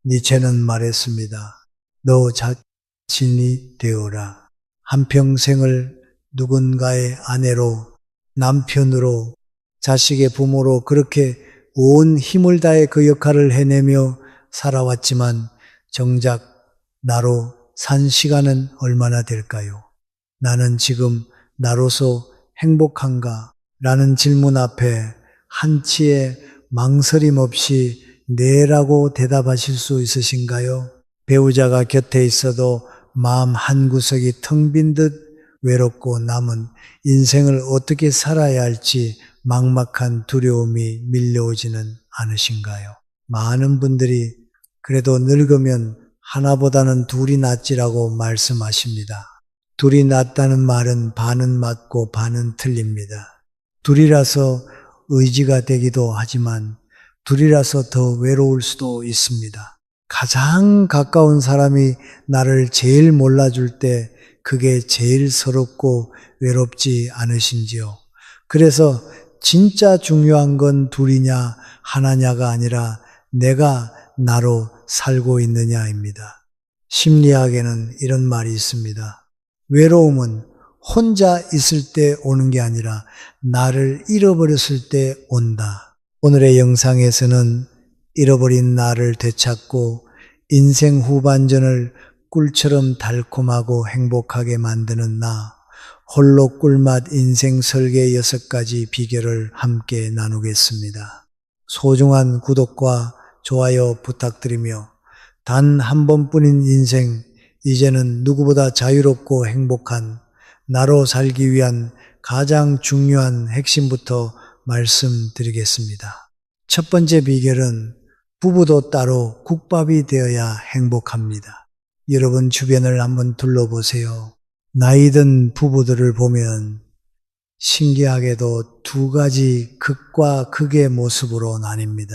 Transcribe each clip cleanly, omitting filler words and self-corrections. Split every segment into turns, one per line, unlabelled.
니체는 말했습니다. 너 자신이 되어라. 한평생을 누군가의 아내로, 남편으로, 자식의 부모로 그렇게 온 힘을 다해 그 역할을 해내며 살아왔지만 정작 나로 산 시간은 얼마나 될까요? 나는 지금 나로서 행복한가? 라는 질문 앞에 한치의 망설임 없이 네라고 대답하실 수 있으신가요? 배우자가 곁에 있어도 마음 한구석이 텅 빈 듯 외롭고 남은 인생을 어떻게 살아야 할지 막막한 두려움이 밀려오지는 않으신가요? 많은 분들이 그래도 늙으면 하나보다는 둘이 낫지라고 말씀하십니다. 둘이 낫다는 말은 반은 맞고 반은 틀립니다. 둘이라서 의지가 되기도 하지만 둘이라서 더 외로울 수도 있습니다. 가장 가까운 사람이 나를 제일 몰라줄 때 그게 제일 서럽고 외롭지 않으신지요. 그래서 진짜 중요한 건 둘이냐 하나냐가 아니라 내가 나로 살고 있느냐입니다. 심리학에는 이런 말이 있습니다. 외로움은 혼자 있을 때 오는 게 아니라 나를 잃어버렸을 때 온다. 오늘의 영상에서는 잃어버린 나를 되찾고 인생 후반전을 꿀처럼 달콤하고 행복하게 만드는 나, 홀로 꿀맛 인생 설계 6가지 비결을 함께 나누겠습니다. 소중한 구독과 좋아요 부탁드리며 단 한 번뿐인 인생, 이제는 누구보다 자유롭고 행복한 나로 살기 위한 가장 중요한 핵심부터 말씀드리겠습니다. 첫 번째 비결은 부부도 따로 국밥이 되어야 행복합니다. 여러분 주변을 한번 둘러보세요. 나이 든 부부들을 보면 신기하게도 두 가지 극과 극의 모습으로 나뉩니다.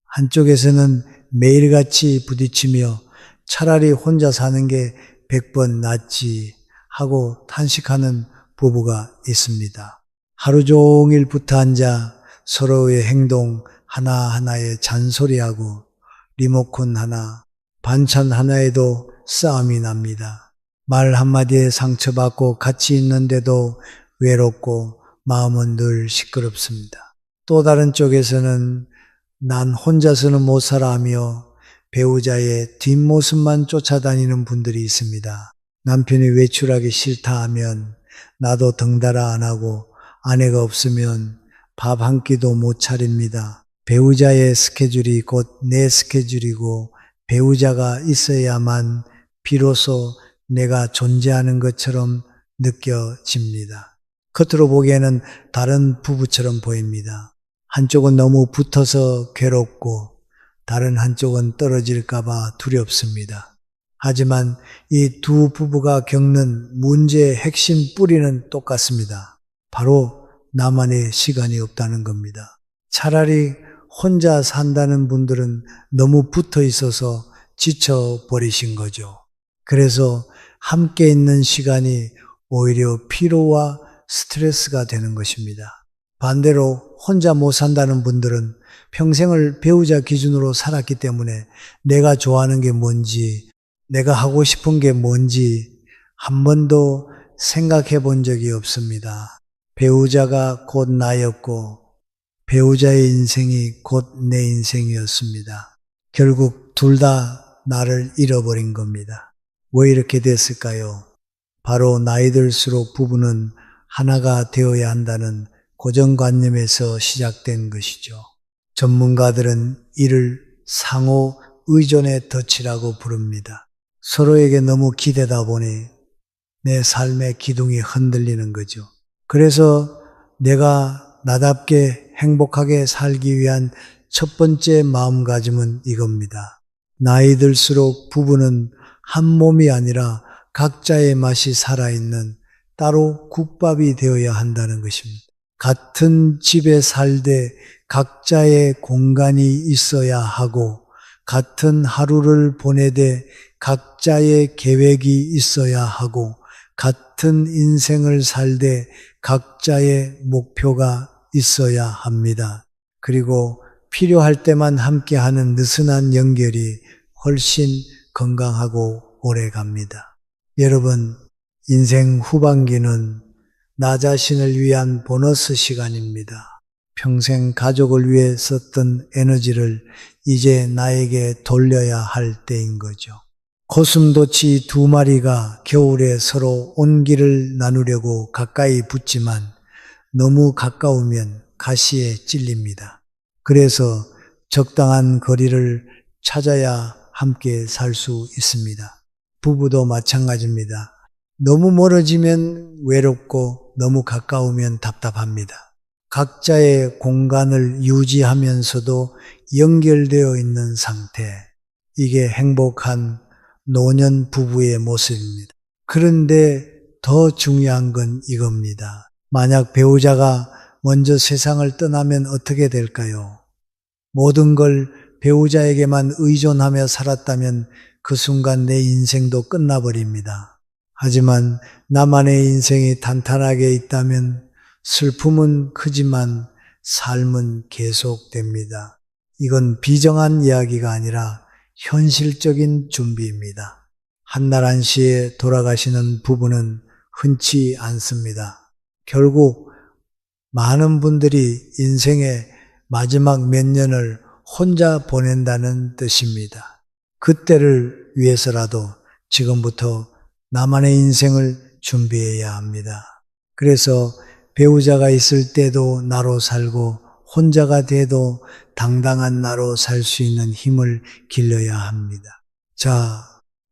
한쪽에서는 매일같이 부딪히며 차라리 혼자 사는 게 100번 낫지 하고 탄식하는 부부가 있습니다. 하루 종일 붙어 앉아 서로의 행동 하나하나에 잔소리하고 리모컨 하나, 반찬 하나에도 싸움이 납니다. 말 한마디에 상처받고 같이 있는데도 외롭고 마음은 늘 시끄럽습니다. 또 다른 쪽에서는 난 혼자서는 못 살아 하며 배우자의 뒷모습만 쫓아다니는 분들이 있습니다. 남편이 외출하기 싫다 하면 나도 덩달아 안 하고 아내가 없으면 밥 한 끼도 못 차립니다. 배우자의 스케줄이 곧 내 스케줄이고 배우자가 있어야만 비로소 내가 존재하는 것처럼 느껴집니다. 겉으로 보기에는 다른 부부처럼 보입니다. 한쪽은 너무 붙어서 괴롭고 다른 한쪽은 떨어질까봐 두렵습니다. 하지만 이 두 부부가 겪는 문제의 핵심 뿌리는 똑같습니다. 바로 나만의 시간이 없다는 겁니다. 차라리 혼자 산다는 분들은 너무 붙어 있어서 지쳐버리신 거죠. 그래서 함께 있는 시간이 오히려 피로와 스트레스가 되는 것입니다. 반대로 혼자 못 산다는 분들은 평생을 배우자 기준으로 살았기 때문에 내가 좋아하는 게 뭔지, 내가 하고 싶은 게 뭔지 한 번도 생각해 본 적이 없습니다. 배우자가 곧 나였고 배우자의 인생이 곧 내 인생이었습니다. 결국 둘 다 나를 잃어버린 겁니다. 왜 이렇게 됐을까요? 바로 나이 들수록 부부는 하나가 되어야 한다는 고정관념에서 시작된 것이죠. 전문가들은 이를 상호 의존의 덫이라고 부릅니다. 서로에게 너무 기대다 보니 내 삶의 기둥이 흔들리는 거죠. 그래서 내가 나답게 행복하게 살기 위한 첫 번째 마음가짐은 이겁니다. 나이 들수록 부부는 한 몸이 아니라 각자의 맛이 살아있는 따로 국밥이 되어야 한다는 것입니다. 같은 집에 살되 각자의 공간이 있어야 하고 같은 하루를 보내되 각자의 계획이 있어야 하고 같은 인생을 살되 각자의 목표가 있어야 합니다. 그리고 필요할 때만 함께하는 느슨한 연결이 훨씬 건강하고 오래 갑니다. 여러분, 인생 후반기는 나 자신을 위한 보너스 시간입니다. 평생 가족을 위해 썼던 에너지를 이제 나에게 돌려야 할 때인 거죠. 고슴도치 2마리가 겨울에 서로 온기를 나누려고 가까이 붙지만 너무 가까우면 가시에 찔립니다. 그래서 적당한 거리를 찾아야 함께 살 수 있습니다. 부부도 마찬가지입니다. 너무 멀어지면 외롭고 너무 가까우면 답답합니다. 각자의 공간을 유지하면서도 연결되어 있는 상태. 이게 행복한 노년 부부의 모습입니다. 그런데 더 중요한 건 이겁니다. 만약 배우자가 먼저 세상을 떠나면 어떻게 될까요? 모든 걸 배우자에게만 의존하며 살았다면 그 순간 내 인생도 끝나버립니다. 하지만 나만의 인생이 탄탄하게 있다면 슬픔은 크지만 삶은 계속됩니다. 이건 비정한 이야기가 아니라 현실적인 준비입니다. 한날 한시에 돌아가시는 부부는 흔치 않습니다. 결국 많은 분들이 인생의 마지막 몇 년을 혼자 보낸다는 뜻입니다. 그때를 위해서라도 지금부터 나만의 인생을 준비해야 합니다. 그래서 배우자가 있을 때도 나로 살고 혼자가 돼도 당당한 나로 살 수 있는 힘을 길러야 합니다. 자,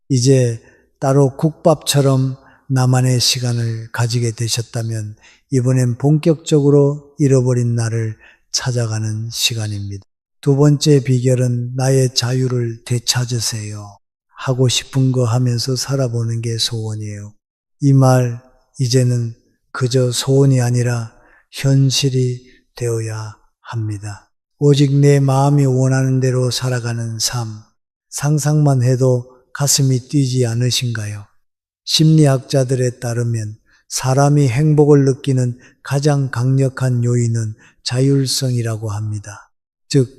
이제 따로 국밥처럼 나만의 시간을 가지게 되셨다면 이번엔 본격적으로 잃어버린 나를 찾아가는 시간입니다. 두 번째 비결은 나의 자유를 되찾으세요. 하고 싶은 거 하면서 살아보는 게 소원이에요. 이 말 이제는 그저 소원이 아니라 현실이 되어야 합니다. 오직 내 마음이 원하는 대로 살아가는 삶, 상상만 해도 가슴이 뛰지 않으신가요? 심리학자들에 따르면 사람이 행복을 느끼는 가장 강력한 요인은 자율성이라고 합니다. 즉,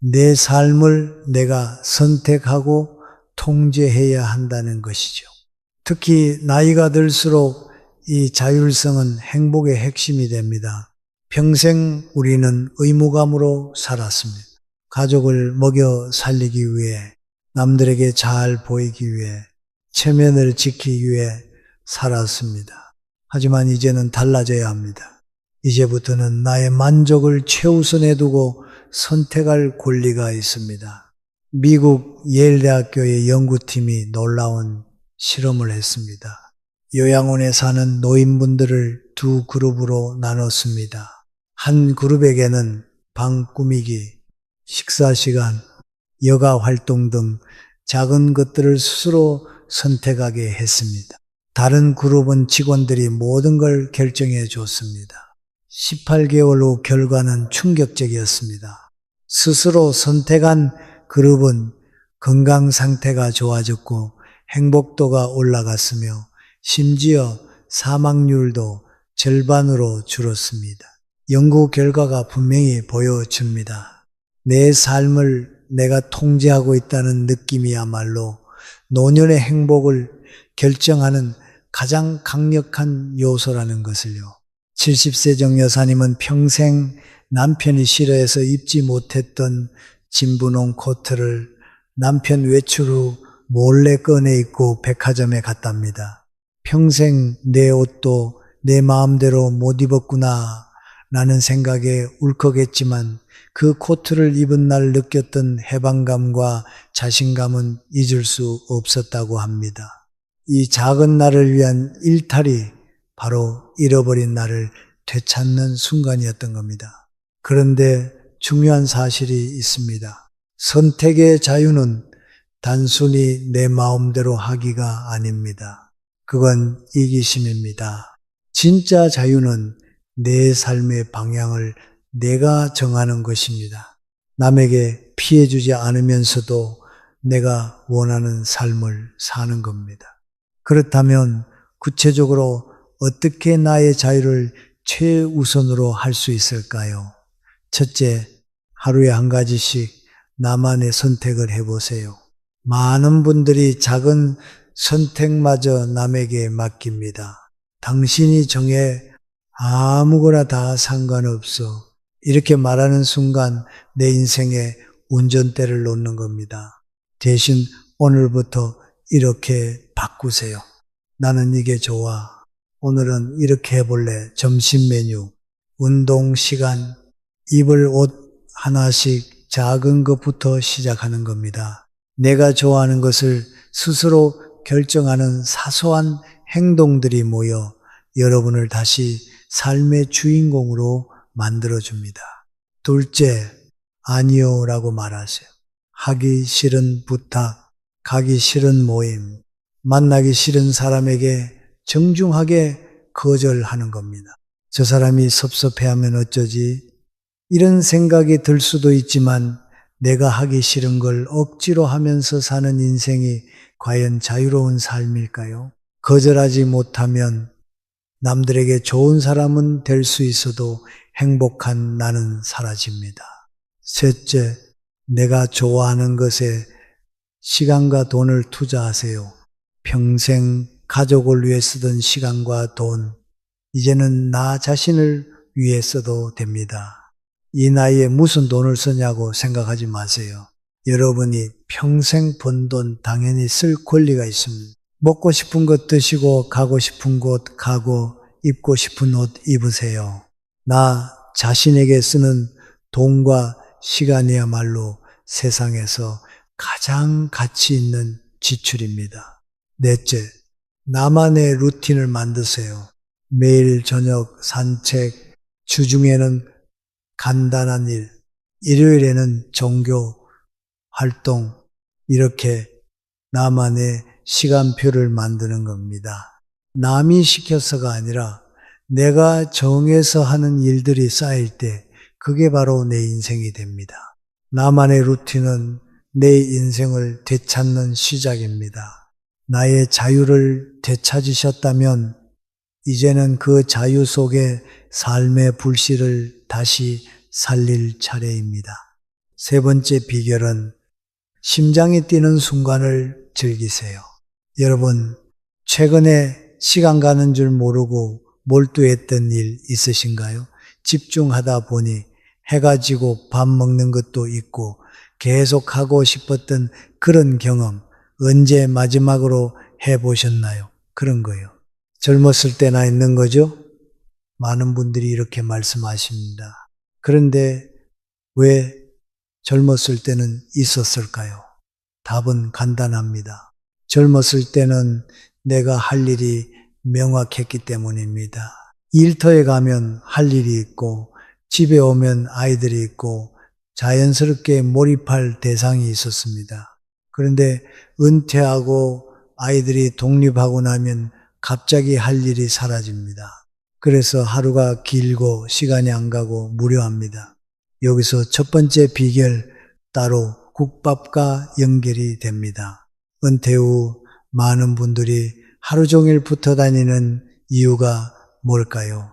내 삶을 내가 선택하고 통제해야 한다는 것이죠. 특히 나이가 들수록 이 자율성은 행복의 핵심이 됩니다. 평생 우리는 의무감으로 살았습니다. 가족을 먹여 살리기 위해, 남들에게 잘 보이기 위해, 체면을 지키기 위해 살았습니다. 하지만 이제는 달라져야 합니다. 이제부터는 나의 만족을 최우선에 두고 선택할 권리가 있습니다. 미국 예일대학교의 연구팀이 놀라운 실험을 했습니다. 요양원에 사는 노인분들을 두 그룹으로 나눴습니다. 한 그룹에게는 방 꾸미기, 식사 시간, 여가 활동 등 작은 것들을 스스로 선택하게 했습니다. 다른 그룹은 직원들이 모든 걸 결정해 줬습니다. 18개월 후 결과는 충격적이었습니다. 스스로 선택한 그룹은 건강 상태가 좋아졌고 행복도가 올라갔으며 심지어 사망률도 절반으로 줄었습니다. 연구 결과가 분명히 보여줍니다. 내 삶을 내가 통제하고 있다는 느낌이야말로 노년의 행복을 결정하는 가장 강력한 요소라는 것을요. 70세정 여사님은 평생 남편이 싫어해서 입지 못했던 진분홍 코트를 남편 외출 후 몰래 꺼내 입고 백화점에 갔답니다. 평생 내 옷도 내 마음대로 못 입었구나 라는 생각에 울컥했지만 그 코트를 입은 날 느꼈던 해방감과 자신감은 잊을 수 없었다고 합니다. 이 작은 나를 위한 일탈이 바로 잃어버린 나를 되찾는 순간이었던 겁니다. 그런데 중요한 사실이 있습니다. 선택의 자유는 단순히 내 마음대로 하기가 아닙니다. 그건 이기심입니다. 진짜 자유는 내 삶의 방향을 내가 정하는 것입니다. 남에게 피해주지 않으면서도 내가 원하는 삶을 사는 겁니다. 그렇다면 구체적으로 어떻게 나의 자유를 최우선으로 할 수 있을까요? 첫째, 하루에 한 가지씩 나만의 선택을 해보세요. 많은 분들이 작은 선택마저 남에게 맡깁니다. 당신이 정해 아무거나 다 상관없어. 이렇게 말하는 순간 내 인생의 운전대를 놓는 겁니다. 대신 오늘부터 이렇게 바꾸세요. 나는 이게 좋아. 오늘은 이렇게 해볼래. 점심 메뉴, 운동 시간, 입을 옷 하나씩 작은 것부터 시작하는 겁니다. 내가 좋아하는 것을 스스로 결정하는 사소한 행동들이 모여 여러분을 다시 삶의 주인공으로 만들어줍니다. 둘째, 아니요 라고 말하세요. 하기 싫은 부탁, 가기 싫은 모임, 만나기 싫은 사람에게 정중하게 거절하는 겁니다. 저 사람이 섭섭해하면 어쩌지? 이런 생각이 들 수도 있지만 내가 하기 싫은 걸 억지로 하면서 사는 인생이 과연 자유로운 삶일까요? 거절하지 못하면 남들에게 좋은 사람은 될 수 있어도 행복한 나는 사라집니다. 셋째, 내가 좋아하는 것에 시간과 돈을 투자하세요. 평생 가족을 위해 쓰던 시간과 돈, 이제는 나 자신을 위해 써도 됩니다. 이 나이에 무슨 돈을 쓰냐고 생각하지 마세요. 여러분이 평생 번 돈 당연히 쓸 권리가 있습니다. 먹고 싶은 것 드시고 가고 싶은 곳 가고 입고 싶은 옷 입으세요. 나 자신에게 쓰는 돈과 시간이야말로 세상에서 가장 가치 있는 지출입니다. 넷째, 나만의 루틴을 만드세요. 매일 저녁 산책, 주중에는 간단한 일, 일요일에는 종교 활동, 이렇게 나만의 시간표를 만드는 겁니다. 남이 시켜서가 아니라 내가 정해서 하는 일들이 쌓일 때 그게 바로 내 인생이 됩니다. 나만의 루틴은 내 인생을 되찾는 시작입니다. 나의 자유를 되찾으셨다면 이제는 그 자유 속에 삶의 불씨를 다시 살릴 차례입니다. 세 번째 비결은 심장이 뛰는 순간을 즐기세요. 여러분, 최근에 시간 가는 줄 모르고 몰두했던 일 있으신가요? 집중하다 보니 해가 지고 밥 먹는 것도 있고 계속 하고 싶었던 그런 경험 언제 마지막으로 해보셨나요? 그런 거요. 젊었을 때나 있는 거죠? 많은 분들이 이렇게 말씀하십니다. 그런데 왜 젊었을 때는 있었을까요? 답은 간단합니다. 젊었을 때는 내가 할 일이 명확했기 때문입니다. 일터에 가면 할 일이 있고 집에 오면 아이들이 있고 자연스럽게 몰입할 대상이 있었습니다. 그런데 은퇴하고 아이들이 독립하고 나면 갑자기 할 일이 사라집니다. 그래서 하루가 길고 시간이 안 가고 무료합니다. 여기서 첫 번째 비결, 따로 국밥과 연결이 됩니다. 은퇴 후 많은 분들이 하루 종일 붙어 다니는 이유가 뭘까요?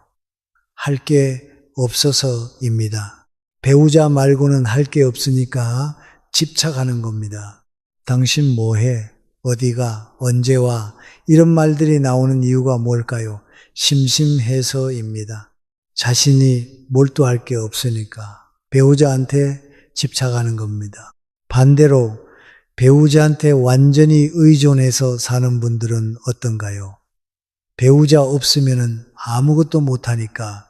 할 게 없어서입니다. 배우자 말고는 할 게 없으니까 집착하는 겁니다. 당신 뭐해? 어디가? 언제 와? 이런 말들이 나오는 이유가 뭘까요? 심심해서입니다. 자신이 몰두할 게 없으니까 배우자한테 집착하는 겁니다. 반대로 배우자한테 완전히 의존해서 사는 분들은 어떤가요? 배우자 없으면 아무것도 못하니까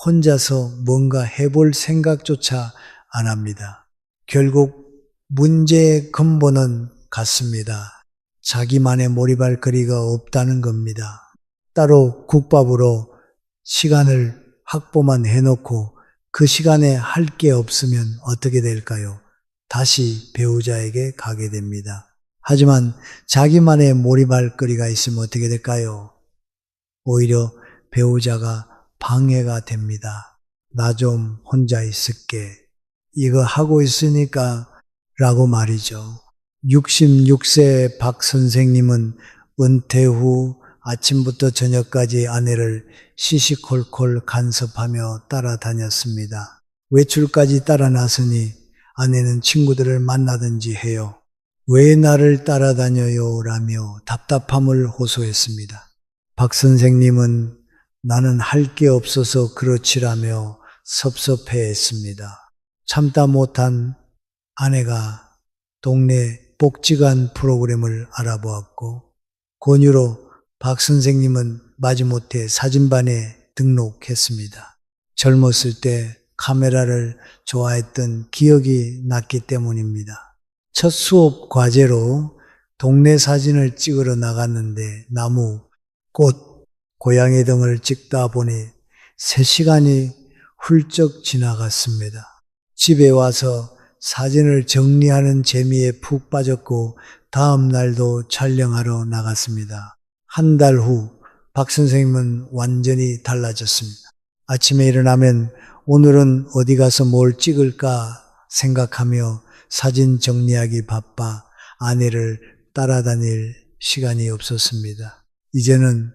혼자서 뭔가 해볼 생각조차 안 합니다. 결국 문제의 근본은 같습니다. 자기만의 몰입할 거리가 없다는 겁니다. 따로 국밥으로 시간을 확보만 해놓고 그 시간에 할 게 없으면 어떻게 될까요? 다시 배우자에게 가게 됩니다. 하지만 자기만의 몰입할 거리가 있으면 어떻게 될까요? 오히려 배우자가 방해가 됩니다. 나 좀 혼자 있을게. 이거 하고 있으니까 라고 말이죠. 66세 박 선생님은 은퇴 후 아침부터 저녁까지 아내를 시시콜콜 간섭하며 따라다녔습니다. 외출까지 따라 나서니 아내는 친구들을 만나든지 해요. 왜 나를 따라다녀요? 라며 답답함을 호소했습니다. 박 선생님은 나는 할 게 없어서 그렇지라며 섭섭해했습니다. 참다 못한 아내가 동네 복지관 프로그램을 알아보았고 권유로 박 선생님은 마지못해 사진반에 등록했습니다. 젊었을 때 카메라를 좋아했던 기억이 났기 때문입니다. 첫 수업 과제로 동네 사진을 찍으러 나갔는데 나무, 꽃, 고양이 등을 찍다 보니 3시간이 훌쩍 지나갔습니다. 집에 와서 사진을 정리하는 재미에 푹 빠졌고 다음 날도 촬영하러 나갔습니다. 한 달 후 박 선생님은 완전히 달라졌습니다. 아침에 일어나면 오늘은 어디 가서 뭘 찍을까 생각하며 사진 정리하기 바빠 아내를 따라다닐 시간이 없었습니다. 이제는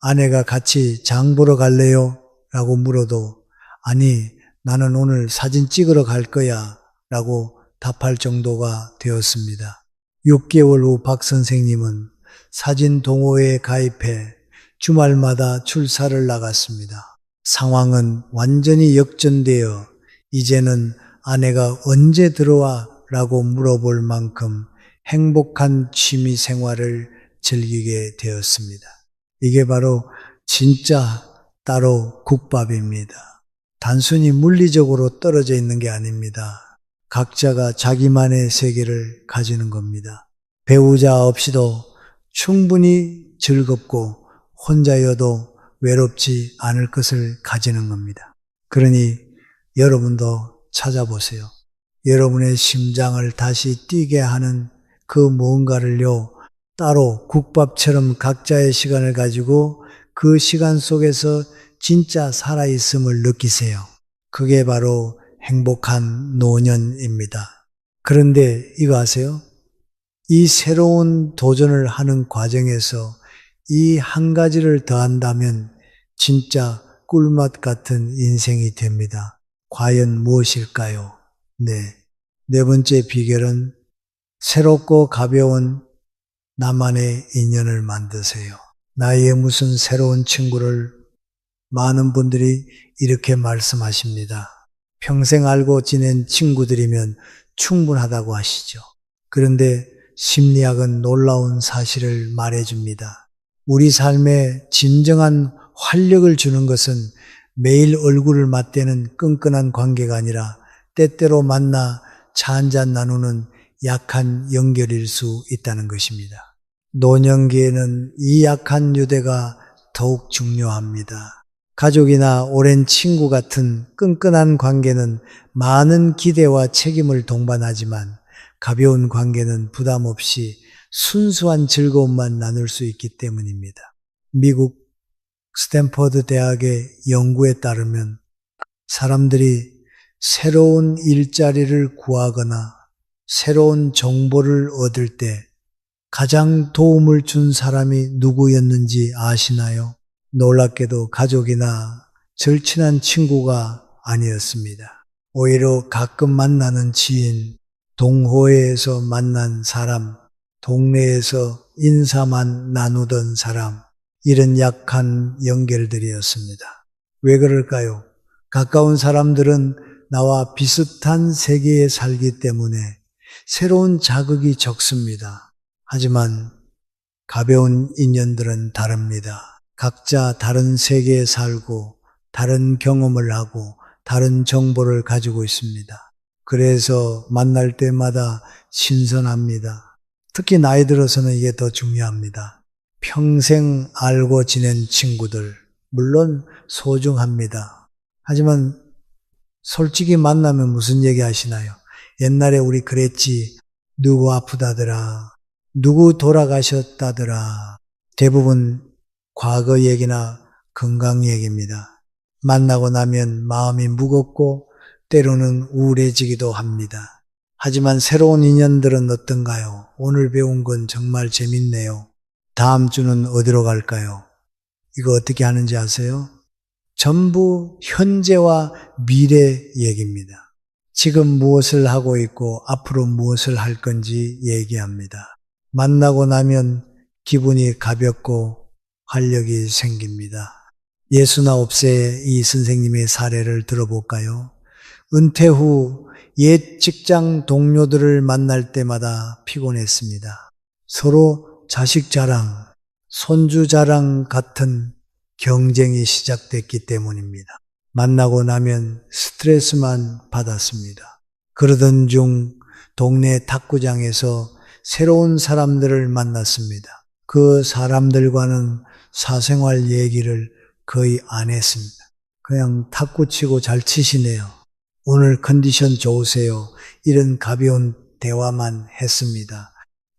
아내가 같이 장 보러 갈래요? 라고 물어도 아니 나는 오늘 사진 찍으러 갈 거야 라고 답할 정도가 되었습니다. 6개월 후 박 선생님은 사진 동호회에 가입해 주말마다 출사를 나갔습니다. 상황은 완전히 역전되어 이제는 아내가 언제 들어와? 라고 물어볼 만큼 행복한 취미 생활을 즐기게 되었습니다. 이게 바로 진짜 따로 국밥입니다. 단순히 물리적으로 떨어져 있는 게 아닙니다. 각자가 자기만의 세계를 가지는 겁니다. 배우자 없이도 충분히 즐겁고 혼자여도 외롭지 않을 것을 가지는 겁니다. 그러니 여러분도 찾아보세요. 여러분의 심장을 다시 뛰게 하는 그 무언가를요, 따로 국밥처럼 각자의 시간을 가지고 그 시간 속에서 진짜 살아있음을 느끼세요. 그게 바로 행복한 노년입니다. 그런데 이거 아세요? 이 새로운 도전을 하는 과정에서 이 한 가지를 더한다면 진짜 꿀맛 같은 인생이 됩니다. 과연 무엇일까요? 네 번째 비결은 새롭고 가벼운 나만의 인연을 만드세요. 나의 무슨 새로운 친구를 많은 분들이 이렇게 말씀하십니다. 평생 알고 지낸 친구들이면 충분하다고 하시죠. 그런데 심리학은 놀라운 사실을 말해줍니다. 우리 삶에 진정한 활력을 주는 것은 매일 얼굴을 맞대는 끈끈한 관계가 아니라 때때로 만나 차 한잔 나누는 약한 연결일 수 있다는 것입니다. 노년기에는 이 약한 유대가 더욱 중요합니다. 가족이나 오랜 친구 같은 끈끈한 관계는 많은 기대와 책임을 동반하지만 가벼운 관계는 부담 없이 순수한 즐거움만 나눌 수 있기 때문입니다. 미국 스탠퍼드 대학의 연구에 따르면 사람들이 새로운 일자리를 구하거나 새로운 정보를 얻을 때 가장 도움을 준 사람이 누구였는지 아시나요? 놀랍게도 가족이나 절친한 친구가 아니었습니다. 오히려 가끔 만나는 지인, 동호회에서 만난 사람, 동네에서 인사만 나누던 사람, 이런 약한 연결들이었습니다. 왜 그럴까요? 가까운 사람들은 나와 비슷한 세계에 살기 때문에 새로운 자극이 적습니다. 하지만 가벼운 인연들은 다릅니다. 각자 다른 세계에 살고 다른 경험을 하고 다른 정보를 가지고 있습니다. 그래서 만날 때마다 신선합니다. 특히 나이 들어서는 이게 더 중요합니다. 평생 알고 지낸 친구들, 물론 소중합니다. 하지만 솔직히 만나면 무슨 얘기 하시나요? 옛날에 우리 그랬지, 누구 아프다더라, 누구 돌아가셨다더라. 대부분 과거 얘기나 건강 얘기입니다. 만나고 나면 마음이 무겁고 때로는 우울해지기도 합니다. 하지만 새로운 인연들은 어떤가요? 오늘 배운 건 정말 재밌네요. 다음 주는 어디로 갈까요? 이거 어떻게 하는지 아세요? 전부 현재와 미래 얘기입니다. 지금 무엇을 하고 있고 앞으로 무엇을 할 건지 얘기합니다. 만나고 나면 기분이 가볍고 활력이 생깁니다. 69세 이 선생님의 사례를 들어볼까요? 은퇴 후 옛 직장 동료들을 만날 때마다 피곤했습니다. 서로 자식 자랑, 손주 자랑 같은 경쟁이 시작됐기 때문입니다. 만나고 나면 스트레스만 받았습니다. 그러던 중 동네 탁구장에서 새로운 사람들을 만났습니다. 그 사람들과는 사생활 얘기를 거의 안 했습니다. 그냥 탁구 치고 잘 치시네요. 오늘 컨디션 좋으세요. 이런 가벼운 대화만 했습니다.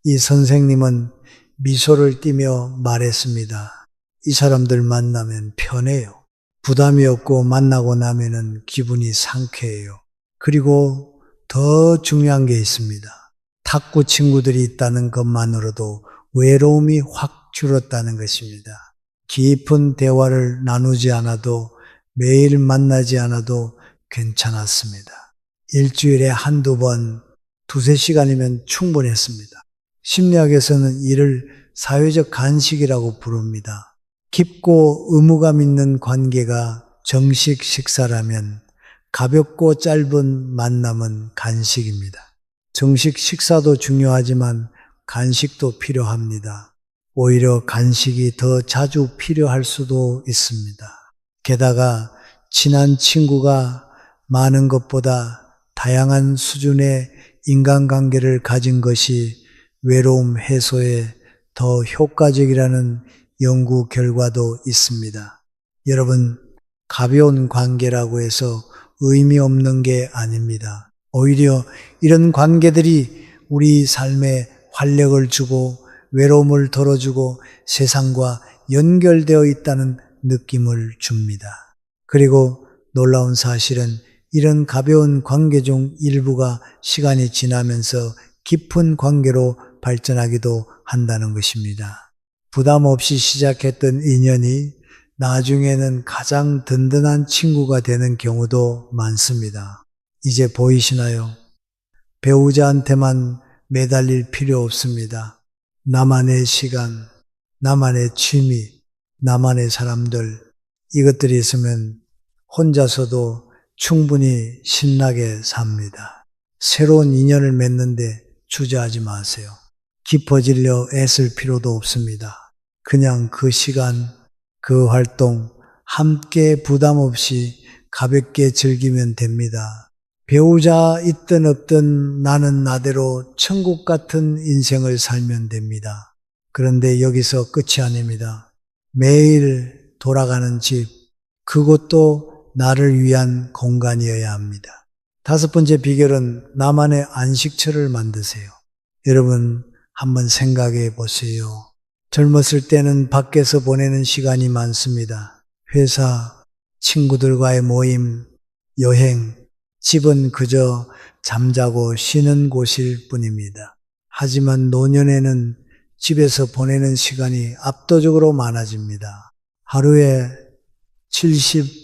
이 선생님은 미소를 띠며 말했습니다. 이 사람들 만나면 편해요. 부담이 없고 만나고 나면은 기분이 상쾌해요. 그리고 더 중요한 게 있습니다. 탁구 친구들이 있다는 것만으로도 외로움이 확 줄었다는 것입니다. 깊은 대화를 나누지 않아도 매일 만나지 않아도 괜찮았습니다. 일주일에 한두 번, 두세 시간이면 충분했습니다. 심리학에서는 이를 사회적 간식이라고 부릅니다. 깊고 의무감 있는 관계가 정식 식사라면 가볍고 짧은 만남은 간식입니다. 정식 식사도 중요하지만 간식도 필요합니다. 오히려 간식이 더 자주 필요할 수도 있습니다. 게다가 친한 친구가 많은 것보다 다양한 수준의 인간관계를 가진 것이 외로움 해소에 더 효과적이라는 연구 결과도 있습니다. 여러분, 가벼운 관계라고 해서 의미 없는 게 아닙니다. 오히려 이런 관계들이 우리 삶에 활력을 주고 외로움을 덜어주고 세상과 연결되어 있다는 느낌을 줍니다. 그리고 놀라운 사실은 이런 가벼운 관계 중 일부가 시간이 지나면서 깊은 관계로 발전하기도 한다는 것입니다. 부담 없이 시작했던 인연이 나중에는 가장 든든한 친구가 되는 경우도 많습니다. 이제 보이시나요? 배우자한테만 매달릴 필요 없습니다. 나만의 시간, 나만의 취미, 나만의 사람들, 이것들이 있으면 혼자서도 충분히 신나게 삽니다. 새로운 인연을 맺는데 주저하지 마세요. 깊어지려 애쓸 필요도 없습니다. 그냥 그 시간, 그 활동 함께 부담 없이 가볍게 즐기면 됩니다. 배우자 있든 없든 나는 나대로 천국 같은 인생을 살면 됩니다. 그런데 여기서 끝이 아닙니다. 매일 돌아가는 집, 그것도 나를 위한 공간이어야 합니다. 5번째 비결은 나만의 안식처를 만드세요. 여러분 한번 생각해 보세요. 젊었을 때는 밖에서 보내는 시간이 많습니다. 회사, 친구들과의 모임, 여행, 집은 그저 잠자고 쉬는 곳일 뿐입니다. 하지만 노년에는 집에서 보내는 시간이 압도적으로 많아집니다. 하루에 70,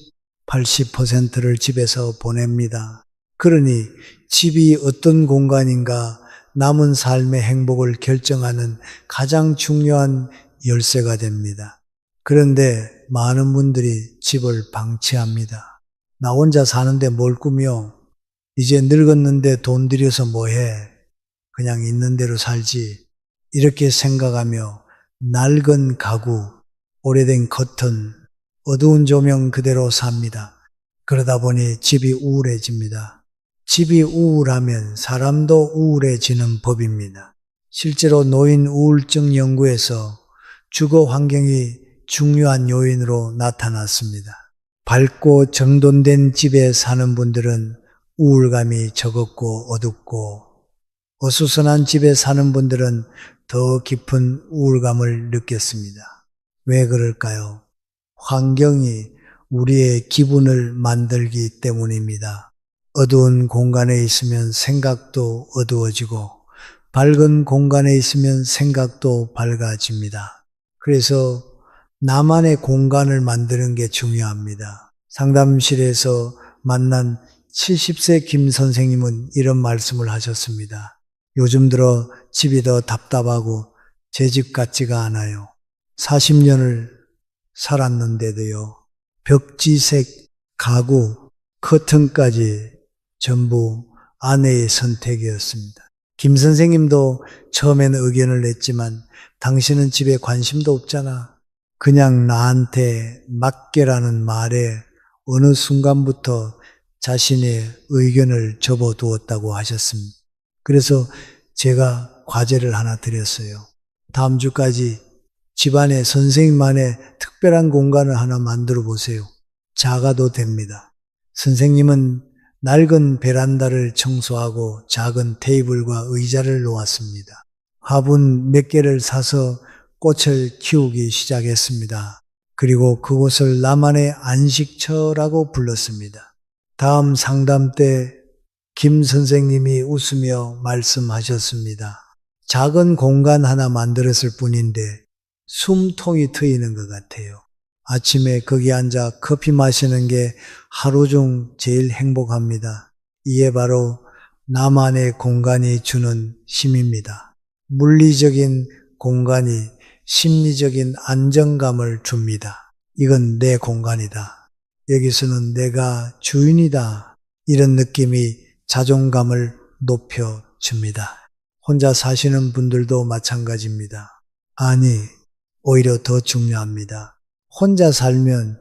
80%를 집에서 보냅니다. 그러니 집이 어떤 공간인가 남은 삶의 행복을 결정하는 가장 중요한 열쇠가 됩니다. 그런데 많은 분들이 집을 방치합니다. 나 혼자 사는데 뭘 꾸며? 이제 늙었는데 돈 들여서 뭐해? 그냥 있는 대로 살지. 이렇게 생각하며 낡은 가구, 오래된 커튼, 어두운 조명 그대로 삽니다. 그러다 보니 집이 우울해집니다. 집이 우울하면 사람도 우울해지는 법입니다. 실제로 노인 우울증 연구에서 주거 환경이 중요한 요인으로 나타났습니다. 밝고 정돈된 집에 사는 분들은 우울감이 적었고 어둡고, 어수선한 집에 사는 분들은 더 깊은 우울감을 느꼈습니다. 왜 그럴까요? 환경이 우리의 기분을 만들기 때문입니다. 어두운 공간에 있으면 생각도 어두워지고 밝은 공간에 있으면 생각도 밝아집니다. 그래서 나만의 공간을 만드는 게 중요합니다. 상담실에서 만난 70세 김 선생님은 이런 말씀을 하셨습니다. 요즘 들어 집이 더 답답하고 제 집 같지가 않아요. 40년을 살았는데도요. 벽지색 가구, 커튼까지 전부 아내의 선택이었습니다. 김 선생님도 처음에는 의견을 냈지만 당신은 집에 관심도 없잖아. 그냥 나한테 맡겨라는 말에 어느 순간부터 자신의 의견을 접어두었다고 하셨습니다. 그래서 제가 과제를 하나 드렸어요. 다음 주까지 집안에 선생님만의 특별한 공간을 하나 만들어 보세요. 작아도 됩니다. 선생님은 낡은 베란다를 청소하고 작은 테이블과 의자를 놓았습니다. 화분 몇 개를 사서 꽃을 키우기 시작했습니다. 그리고 그곳을 나만의 안식처라고 불렀습니다. 다음 상담 때 김 선생님이 웃으며 말씀하셨습니다. 작은 공간 하나 만들었을 뿐인데 숨통이 트이는 것 같아요. 아침에 거기 앉아 커피 마시는 게 하루 중 제일 행복합니다. 이게 바로 나만의 공간이 주는 힘입니다. 물리적인 공간이 심리적인 안정감을 줍니다. 이건 내 공간이다. 여기서는 내가 주인이다. 이런 느낌이 자존감을 높여줍니다. 혼자 사시는 분들도 마찬가지입니다. 아니, 오히려 더 중요합니다. 혼자 살면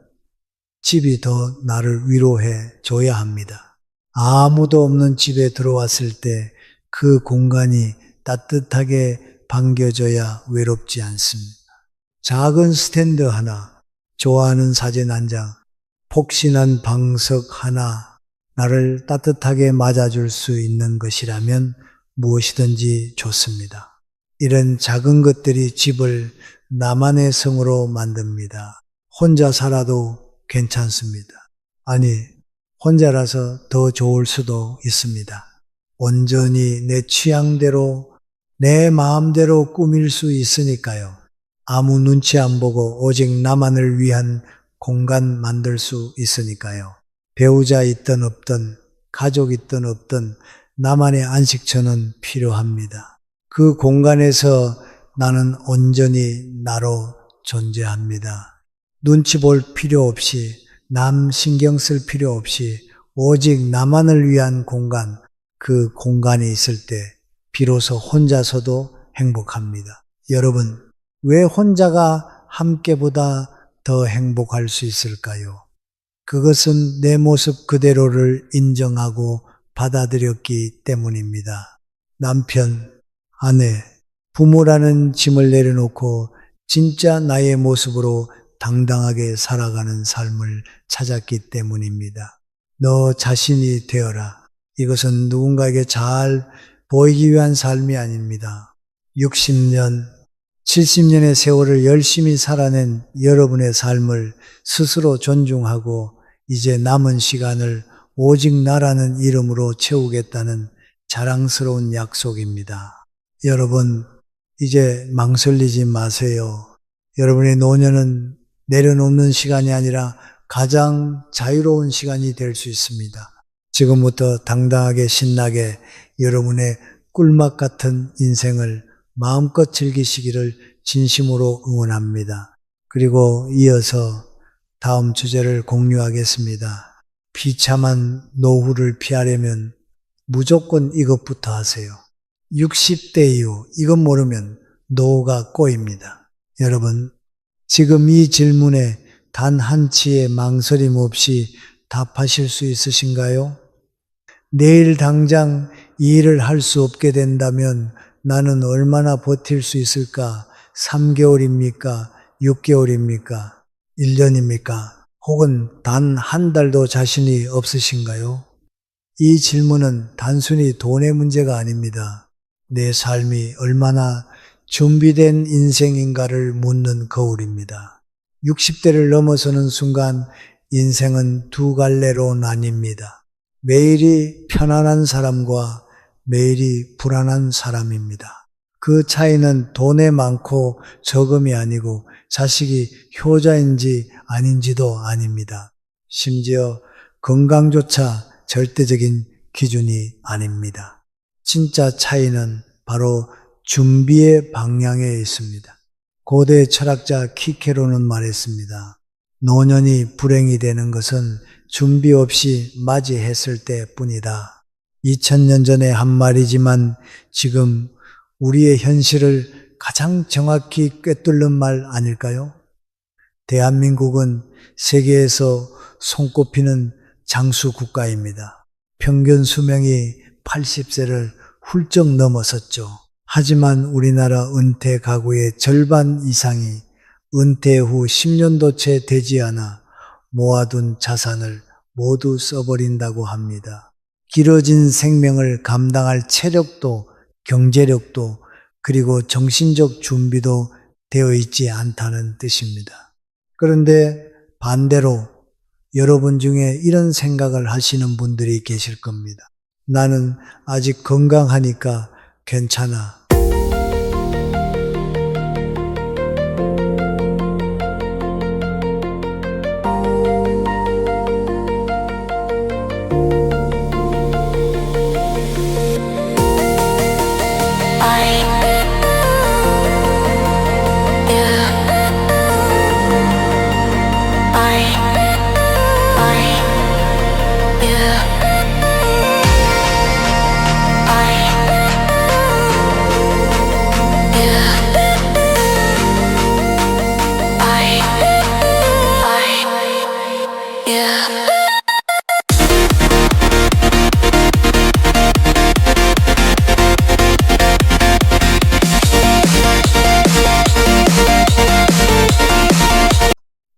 집이 더 나를 위로해 줘야 합니다. 아무도 없는 집에 들어왔을 때 그 공간이 따뜻하게 반겨줘야 외롭지 않습니다. 작은 스탠드 하나, 좋아하는 사진 한 장, 폭신한 방석 하나, 나를 따뜻하게 맞아줄 수 있는 것이라면 무엇이든지 좋습니다. 이런 작은 것들이 집을 나만의 성으로 만듭니다. 혼자 살아도 괜찮습니다. 아니, 혼자라서 더 좋을 수도 있습니다. 온전히 내 취향대로, 내 마음대로 꾸밀 수 있으니까요. 아무 눈치 안 보고 오직 나만을 위한 공간 만들 수 있으니까요. 배우자 있든 없든, 가족 있든 없든 나만의 안식처는 필요합니다. 그 공간에서 나는 온전히 나로 존재합니다. 눈치 볼 필요 없이, 남 신경 쓸 필요 없이 오직 나만을 위한 공간, 그 공간이 있을 때 비로소 혼자서도 행복합니다. 여러분, 왜 혼자가 함께보다 더 행복할 수 있을까요? 그것은 내 모습 그대로를 인정하고 받아들였기 때문입니다. 남편, 아내, 부모라는 짐을 내려놓고 진짜 나의 모습으로 당당하게 살아가는 삶을 찾았기 때문입니다. 너 자신이 되어라. 이것은 누군가에게 잘 보이기 위한 삶이 아닙니다. 60년, 70년의 세월을 열심히 살아낸 여러분의 삶을 스스로 존중하고 이제 남은 시간을 오직 나라는 이름으로 채우겠다는 자랑스러운 약속입니다. 여러분, 이제 망설이지 마세요. 여러분의 노년은 내려놓는 시간이 아니라 가장 자유로운 시간이 될 수 있습니다. 지금부터 당당하게 신나게 여러분의 꿀맛 같은 인생을 마음껏 즐기시기를 진심으로 응원합니다. 그리고 이어서 다음 주제를 공유하겠습니다. 비참한 노후를 피하려면 무조건 이것부터 하세요. 60대 이후 이것 모르면 노후가 꼬입니다. 여러분, 지금 이 질문에 단 한치의 망설임 없이 답하실 수 있으신가요? 내일 당장 이 일을 할 수 없게 된다면 나는 얼마나 버틸 수 있을까? 3개월입니까? 6개월입니까? 1년입니까? 혹은 단 한 달도 자신이 없으신가요? 이 질문은 단순히 돈의 문제가 아닙니다. 내 삶이 얼마나 준비된 인생인가를 묻는 거울입니다. 60대를 넘어서는 순간 인생은 두 갈래로 나뉩니다. 매일이 편안한 사람과 매일이 불안한 사람입니다. 그 차이는 돈에 많고 적음이 아니고 자식이 효자인지 아닌지도 아닙니다. 심지어 건강조차 절대적인 기준이 아닙니다. 진짜 차이는 바로 준비의 방향에 있습니다. 고대 철학자 키케로는 말했습니다. 노년이 불행이 되는 것은 준비 없이 맞이했을 때뿐이다. 2000년 전에 한 말이지만 지금 우리의 현실을 가장 정확히 꿰뚫는 말 아닐까요? 대한민국은 세계에서 손꼽히는 장수 국가입니다. 평균 수명이 80세를 훌쩍 넘어섰죠. 하지만 우리나라 은퇴 가구의 절반 이상이 은퇴 후 10년도 채 되지 않아 모아둔 자산을 모두 써버린다고 합니다. 길어진 생명을 감당할 체력도 경제력도 그리고 정신적 준비도 되어 있지 않다는 뜻입니다. 그런데 반대로 여러분 중에 이런 생각을 하시는 분들이 계실 겁니다. 나는 아직 건강하니까 괜찮아.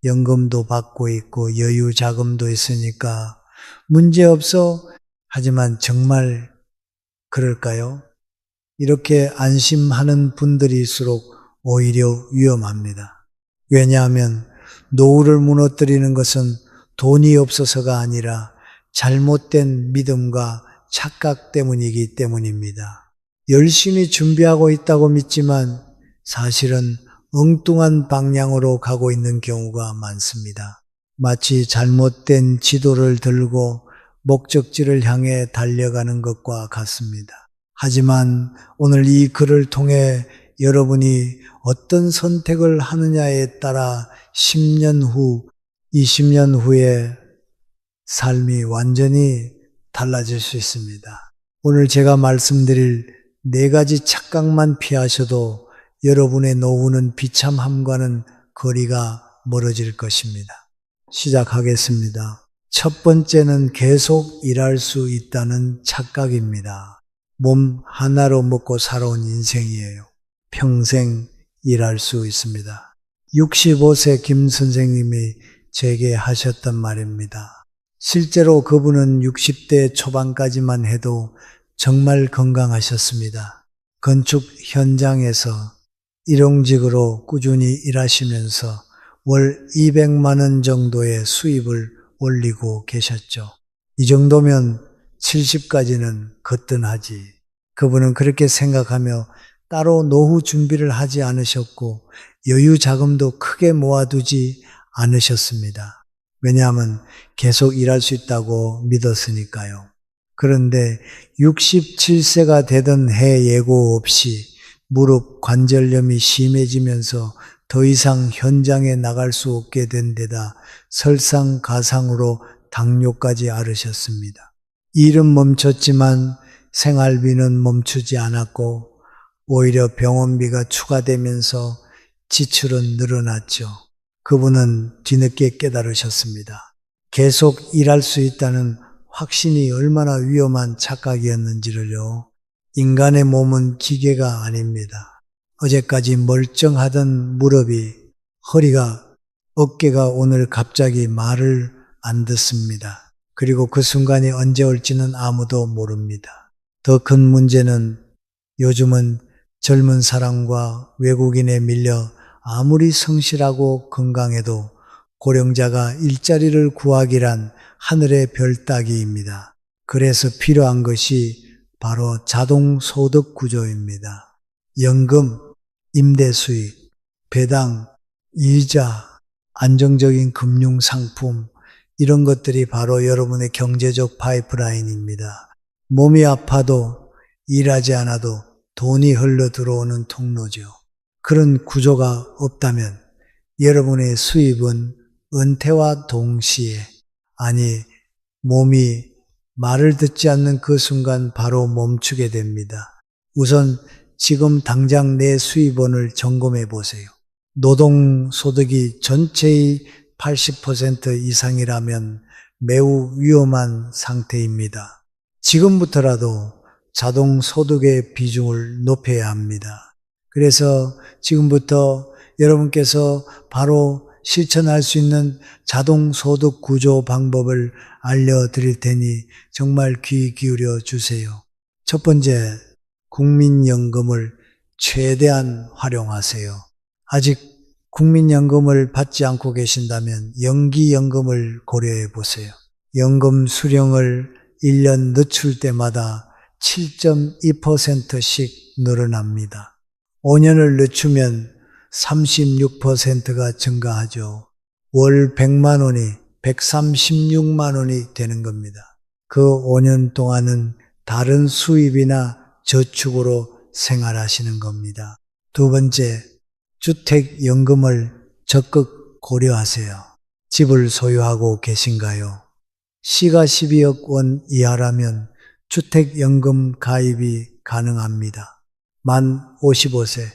연금도 받고 있고 여유 자금도 있으니까 문제없어. 하지만 정말 그럴까요? 이렇게 안심하는 분들일수록 오히려 위험합니다. 왜냐하면 노후를 무너뜨리는 것은 돈이 없어서가 아니라 잘못된 믿음과 착각 때문이기 때문입니다. 열심히 준비하고 있다고 믿지만 사실은 엉뚱한 방향으로 가고 있는 경우가 많습니다. 마치 잘못된 지도를 들고 목적지를 향해 달려가는 것과 같습니다. 하지만 오늘 이 글을 통해 여러분이 어떤 선택을 하느냐에 따라 10년 후, 20년 후에 삶이 완전히 달라질 수 있습니다. 오늘 제가 말씀드릴 4가지 착각만 피하셔도 여러분의 노후는 비참함과는 거리가 멀어질 것입니다. 시작하겠습니다. 첫 번째는 계속 일할 수 있다는 착각입니다. 몸 하나로 먹고 살아온 인생이에요. 평생 일할 수 있습니다. 65세 김 선생님이 제게 하셨던 말입니다. 실제로 그분은 60대 초반까지만 해도 정말 건강하셨습니다. 건축 현장에서 일용직으로 꾸준히 일하시면서 월 200만 원 정도의 수입을 올리고 계셨죠. 이 정도면 70까지는 거뜬하지. 그분은 그렇게 생각하며 따로 노후 준비를 하지 않으셨고 여유 자금도 크게 모아두지 않으셨습니다. 왜냐하면 계속 일할 수 있다고 믿었으니까요. 그런데 67세가 되던 해 예고 없이 무릎 관절염이 심해지면서 더 이상 현장에 나갈 수 없게 된 데다 설상가상으로 당뇨까지 앓으셨습니다. 일은 멈췄지만 생활비는 멈추지 않았고 오히려 병원비가 추가되면서 지출은 늘어났죠. 그분은 뒤늦게 깨달으셨습니다. 계속 일할 수 있다는 확신이 얼마나 위험한 착각이었는지를요. 인간의 몸은 기계가 아닙니다. 어제까지 멀쩡하던 무릎이, 허리가, 어깨가 오늘 갑자기 말을 안 듣습니다. 그리고 그 순간이 언제 올지는 아무도 모릅니다. 더 큰 문제는 요즘은 젊은 사람과 외국인에 밀려 아무리 성실하고 건강해도 고령자가 일자리를 구하기란 하늘의 별 따기입니다. 그래서 필요한 것이 바로 자동소득 구조입니다. 연금, 임대수익, 배당, 이자, 안정적인 금융상품, 이런 것들이 바로 여러분의 경제적 파이프라인입니다. 몸이 아파도 일하지 않아도 돈이 흘러 들어오는 통로죠. 그런 구조가 없다면 여러분의 수입은 은퇴와 동시에, 아니 몸이 말을 듣지 않는 그 순간 바로 멈추게 됩니다. 우선 지금 당장 내 수입원을 점검해 보세요. 노동소득이 전체의 80% 이상이라면 매우 위험한 상태입니다. 지금부터라도 자동소득의 비중을 높여야 합니다. 그래서 지금부터 여러분께서 바로 실천할 수 있는 자동소득 구조 방법을 알려드릴 테니 정말 귀 기울여 주세요. 첫 번째, 국민연금을 최대한 활용하세요. 아직 국민연금을 받지 않고 계신다면 연기연금을 고려해 보세요. 연금 수령을 1년 늦출 때마다 7.2%씩 늘어납니다. 5년을 늦추면 36%가 증가하죠. 월 100만 원이 136만 원이 되는 겁니다. 그 5년 동안은 다른 수입이나 저축으로 생활하시는 겁니다. 두 번째, 주택연금을 적극 고려하세요. 집을 소유하고 계신가요? 시가 12억 원 이하라면 주택연금 가입이 가능합니다. 만 55세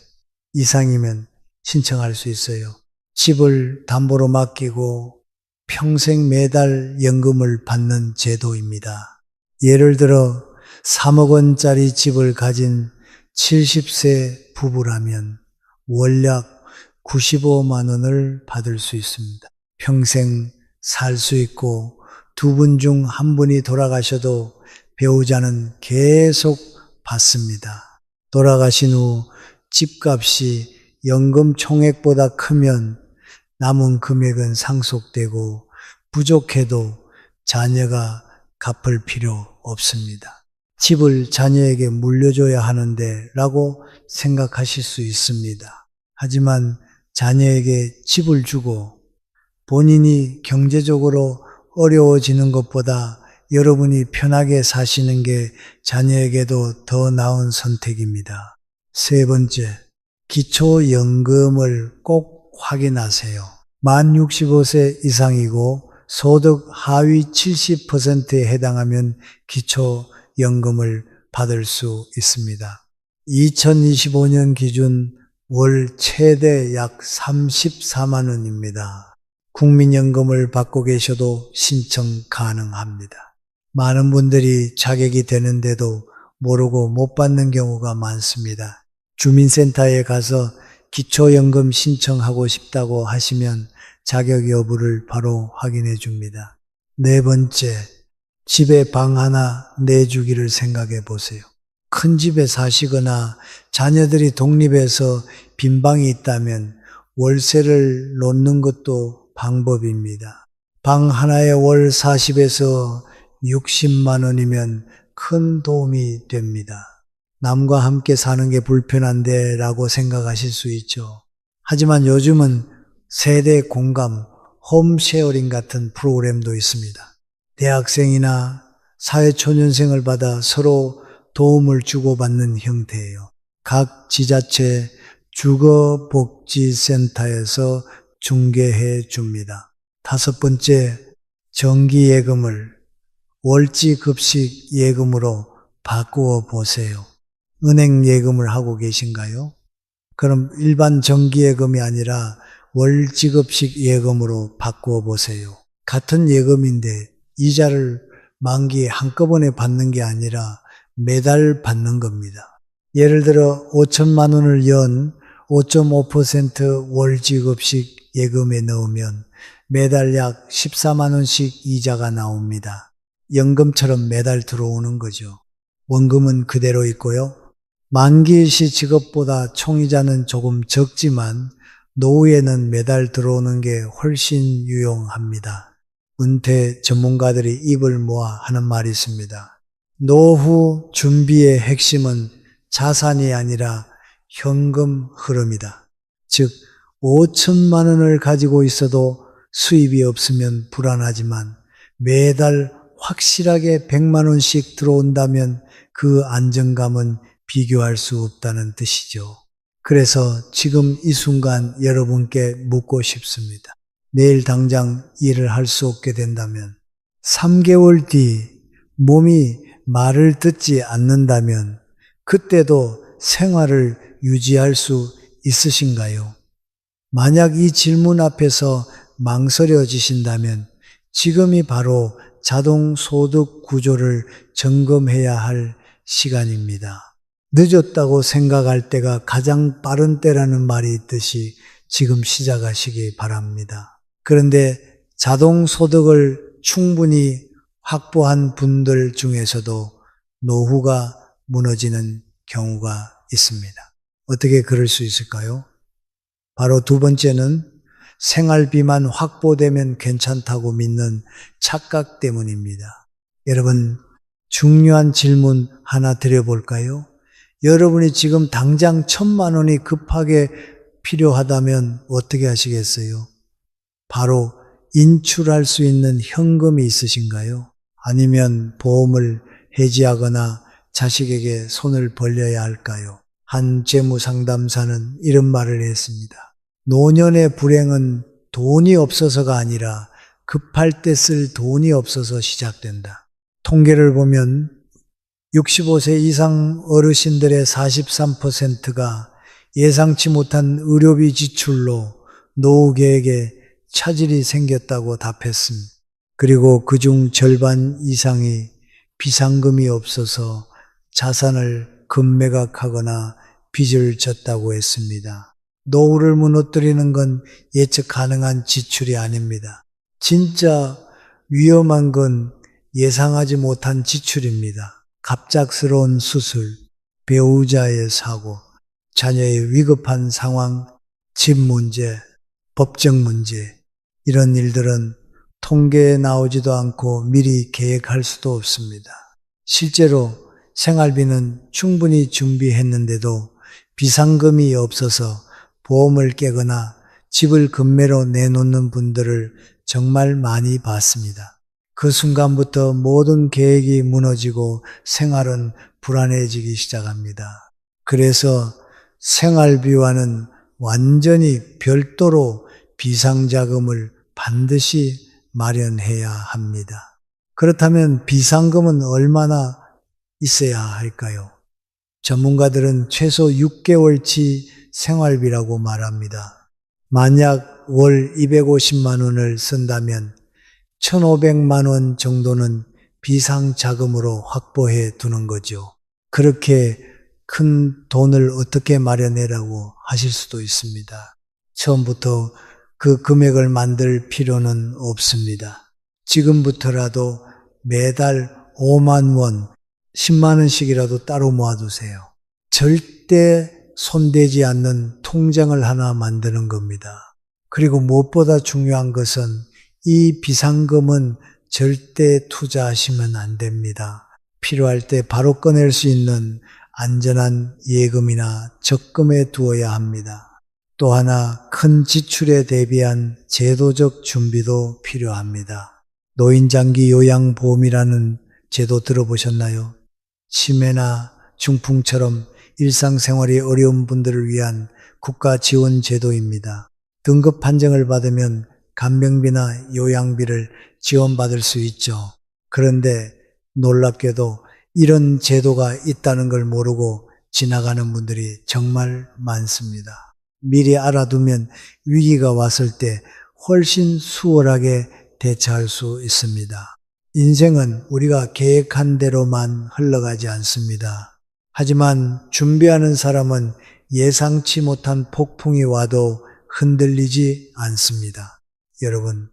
이상이면 신청할 수 있어요. 집을 담보로 맡기고 평생 매달 연금을 받는 제도입니다. 예를 들어 3억 원짜리 집을 가진 70세 부부라면 월약 95만 원을 받을 수 있습니다. 평생 살 수 있고 두 분 중 한 분이 돌아가셔도 배우자는 계속 받습니다. 돌아가신 후 집값이 연금 총액보다 크면 남은 금액은 상속되고 부족해도 자녀가 갚을 필요 없습니다. 집을 자녀에게 물려줘야 하는데 라고 생각하실 수 있습니다. 하지만 자녀에게 집을 주고 본인이 경제적으로 어려워지는 것보다 여러분이 편하게 사시는 게 자녀에게도 더 나은 선택입니다. 세 번째, 기초연금을 꼭 확인하세요. 만 65세 이상이고 소득 하위 70%에 해당하면 기초연금을 받을 수 있습니다. 2025년 기준 월 최대 약 34만 원입니다. 국민연금을 받고 계셔도 신청 가능합니다. 많은 분들이 자격이 되는데도 모르고 못 받는 경우가 많습니다. 주민센터에 가서 기초연금 신청하고 싶다고 하시면 자격 여부를 바로 확인해 줍니다. 네 번째, 집에 방 하나 내주기를 생각해 보세요. 큰 집에 사시거나 자녀들이 독립해서 빈 방이 있다면 월세를 놓는 것도 방법입니다. 방 하나에 월 40에서 60만 원이면 큰 도움이 됩니다. 남과 함께 사는 게 불편한데 라고 생각하실 수 있죠. 하지만 요즘은 세대 공감, 홈쉐어링 같은 프로그램도 있습니다. 대학생이나 사회초년생을 받아 서로 도움을 주고받는 형태예요. 각 지자체 주거복지센터에서 중개해 줍니다. 다섯 번째, 정기예금을 월지급식 예금으로 바꾸어 보세요. 은행 예금을 하고 계신가요? 그럼 일반 정기예금이 아니라 월지급식 예금으로 바꾸어 보세요. 같은 예금인데 이자를 만기에 한꺼번에 받는 게 아니라 매달 받는 겁니다. 예를 들어 5천만 원을 연 5.5% 월지급식 예금에 넣으면 매달 약 14만 원씩 이자가 나옵니다. 연금처럼 매달 들어오는 거죠. 원금은 그대로 있고요. 만기일시 직업보다 총이자는 조금 적지만 노후에는 매달 들어오는 게 훨씬 유용합니다. 은퇴 전문가들이 입을 모아 하는 말이 있습니다. 노후 준비의 핵심은 자산이 아니라 현금 흐름이다. 즉 5천만 원을 가지고 있어도 수입이 없으면 불안하지만 매달 확실하게 100만 원씩 들어온다면 그 안정감은 비교할 수 없다는 뜻이죠. 그래서 지금 이 순간 여러분께 묻고 싶습니다. 내일 당장 일을 할 수 없게 된다면 3개월 뒤 몸이 말을 듣지 않는다면 그때도 생활을 유지할 수 있으신가요? 만약 이 질문 앞에서 망설여지신다면 지금이 바로 자동소득 구조를 점검해야 할 시간입니다. 늦었다고 생각할 때가 가장 빠른 때라는 말이 있듯이 지금 시작하시기 바랍니다. 그런데 자동소득을 충분히 확보한 분들 중에서도 노후가 무너지는 경우가 있습니다. 어떻게 그럴 수 있을까요? 바로 두 번째는 생활비만 확보되면 괜찮다고 믿는 착각 때문입니다. 여러분, 중요한 질문 하나 드려볼까요? 여러분이 지금 당장 1,000만 원이 급하게 필요하다면 어떻게 하시겠어요? 바로 인출할 수 있는 현금이 있으신가요? 아니면 보험을 해지하거나 자식에게 손을 벌려야 할까요? 한 재무상담사는 이런 말을 했습니다. 노년의 불행은 돈이 없어서가 아니라 급할 때 쓸 돈이 없어서 시작된다. 통계를 보면 65세 이상 어르신들의 43%가 예상치 못한 의료비 지출로 노후 계획에 차질이 생겼다고 답했습니다. 그리고 그중 절반 이상이 비상금이 없어서 자산을 급매각하거나 빚을 졌다고 했습니다. 노후를 무너뜨리는 건 예측 가능한 지출이 아닙니다. 진짜 위험한 건 예상하지 못한 지출입니다. 갑작스러운 수술, 배우자의 사고, 자녀의 위급한 상황, 집 문제, 법적 문제, 이런 일들은 통계에 나오지도 않고 미리 계획할 수도 없습니다. 실제로 생활비는 충분히 준비했는데도 비상금이 없어서 보험을 깨거나 집을 급매로 내놓는 분들을 정말 많이 봤습니다. 그 순간부터 모든 계획이 무너지고 생활은 불안해지기 시작합니다. 그래서 생활비와는 완전히 별도로 비상자금을 반드시 마련해야 합니다. 그렇다면 비상금은 얼마나 있어야 할까요? 전문가들은 최소 6개월치 생활비라고 말합니다. 만약 월 250만 원을 쓴다면 1,500만 원 정도는 비상자금으로 확보해 두는 거죠. 그렇게 큰 돈을 어떻게 마련해라고 하실 수도 있습니다. 처음부터 그 금액을 만들 필요는 없습니다. 지금부터라도 매달 5만 원, 10만 원씩이라도 따로 모아두세요. 절대 손대지 않는 통장을 하나 만드는 겁니다. 그리고 무엇보다 중요한 것은 이 비상금은 절대 투자하시면 안 됩니다. 필요할 때 바로 꺼낼 수 있는 안전한 예금이나 적금에 두어야 합니다. 또 하나 큰 지출에 대비한 제도적 준비도 필요합니다. 노인장기 요양보험이라는 제도 들어보셨나요? 치매나 중풍처럼 일상생활이 어려운 분들을 위한 국가 지원 제도입니다. 등급 판정을 받으면 간병비나 요양비를 지원받을 수 있죠. 그런데 놀랍게도 이런 제도가 있다는 걸 모르고 지나가는 분들이 정말 많습니다. 미리 알아두면 위기가 왔을 때 훨씬 수월하게 대처할 수 있습니다. 인생은 우리가 계획한 대로만 흘러가지 않습니다. 하지만 준비하는 사람은 예상치 못한 폭풍이 와도 흔들리지 않습니다. 여러분,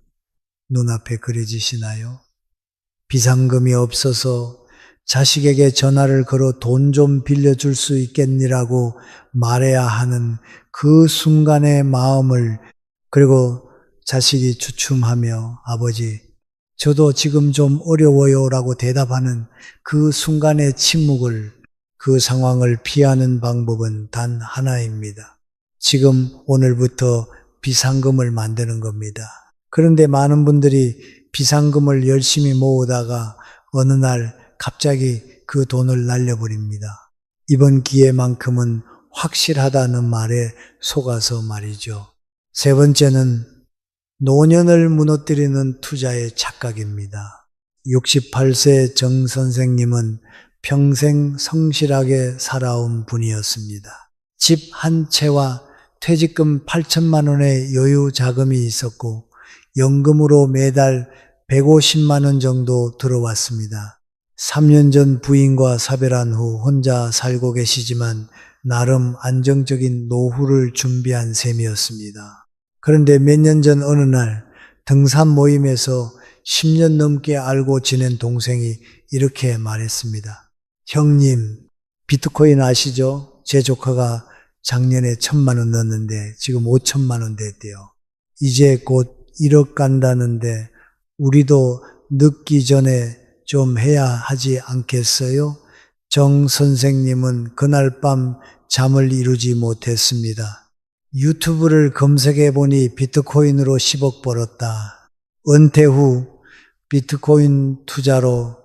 눈앞에 그려지시나요? 비상금이 없어서 자식에게 전화를 걸어 돈 좀 빌려줄 수 있겠니라고 말해야 하는 그 순간의 마음을, 그리고 자식이 주춤하며 아버지, 저도 지금 좀 어려워요 라고 대답하는 그 순간의 침묵을, 그 상황을 피하는 방법은 단 하나입니다. 지금 오늘부터 비상금을 만드는 겁니다. 그런데 많은 분들이 비상금을 열심히 모으다가 어느 날 갑자기 그 돈을 날려버립니다. 이번 기회만큼은 확실하다는 말에 속아서 말이죠. 세 번째는 노년을 무너뜨리는 투자의 착각입니다. 68세 정 선생님은 평생 성실하게 살아온 분이었습니다. 집 한 채와 퇴직금 8천만 원의 여유 자금이 있었고 연금으로 매달 150만 원 정도 들어왔습니다. 3년 전 부인과 사별한 후 혼자 살고 계시지만 나름 안정적인 노후를 준비한 셈이었습니다. 그런데 몇 년 전 어느 날 등산 모임에서 10년 넘게 알고 지낸 동생이 이렇게 말했습니다. 형님, 비트코인 아시죠? 제 조카가 작년에 1,000만 원 넣었는데 지금 5천만 원 됐대요. 이제 곧 1억 간다는데 우리도 늦기 전에 좀 해야 하지 않겠어요? 정 선생님은 그날 밤 잠을 이루지 못했습니다. 유튜브를 검색해 보니 비트코인으로 10억 벌었다. 은퇴 후 비트코인 투자로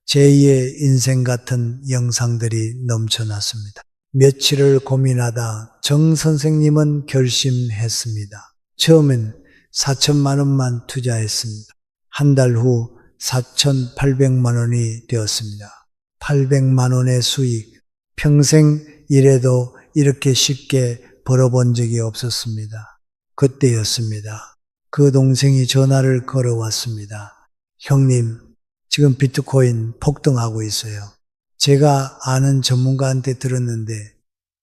제2의 인생 같은 영상들이 넘쳐났습니다. 며칠을 고민하다 정 선생님은 결심했습니다. 처음엔 4천만 원만 투자했습니다. 한 달 후 4,800만 원이 되었습니다. 800만 원의 수익, 평생 일해도 이렇게 쉽게 벌어본 적이 없었습니다. 그때였습니다. 그 동생이 전화를 걸어왔습니다. 형님, 지금 비트코인 폭등하고 있어요. 제가 아는 전문가한테 들었는데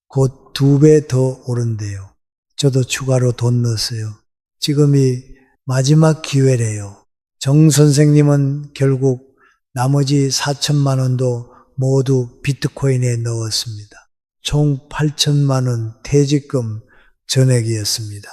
곧 2배 더 오른대요. 저도 추가로 돈 넣었어요. 지금이 마지막 기회래요. 정 선생님은 결국 나머지 4천만 원도 모두 비트코인에 넣었습니다. 총 8천만 원 퇴직금 전액이었습니다.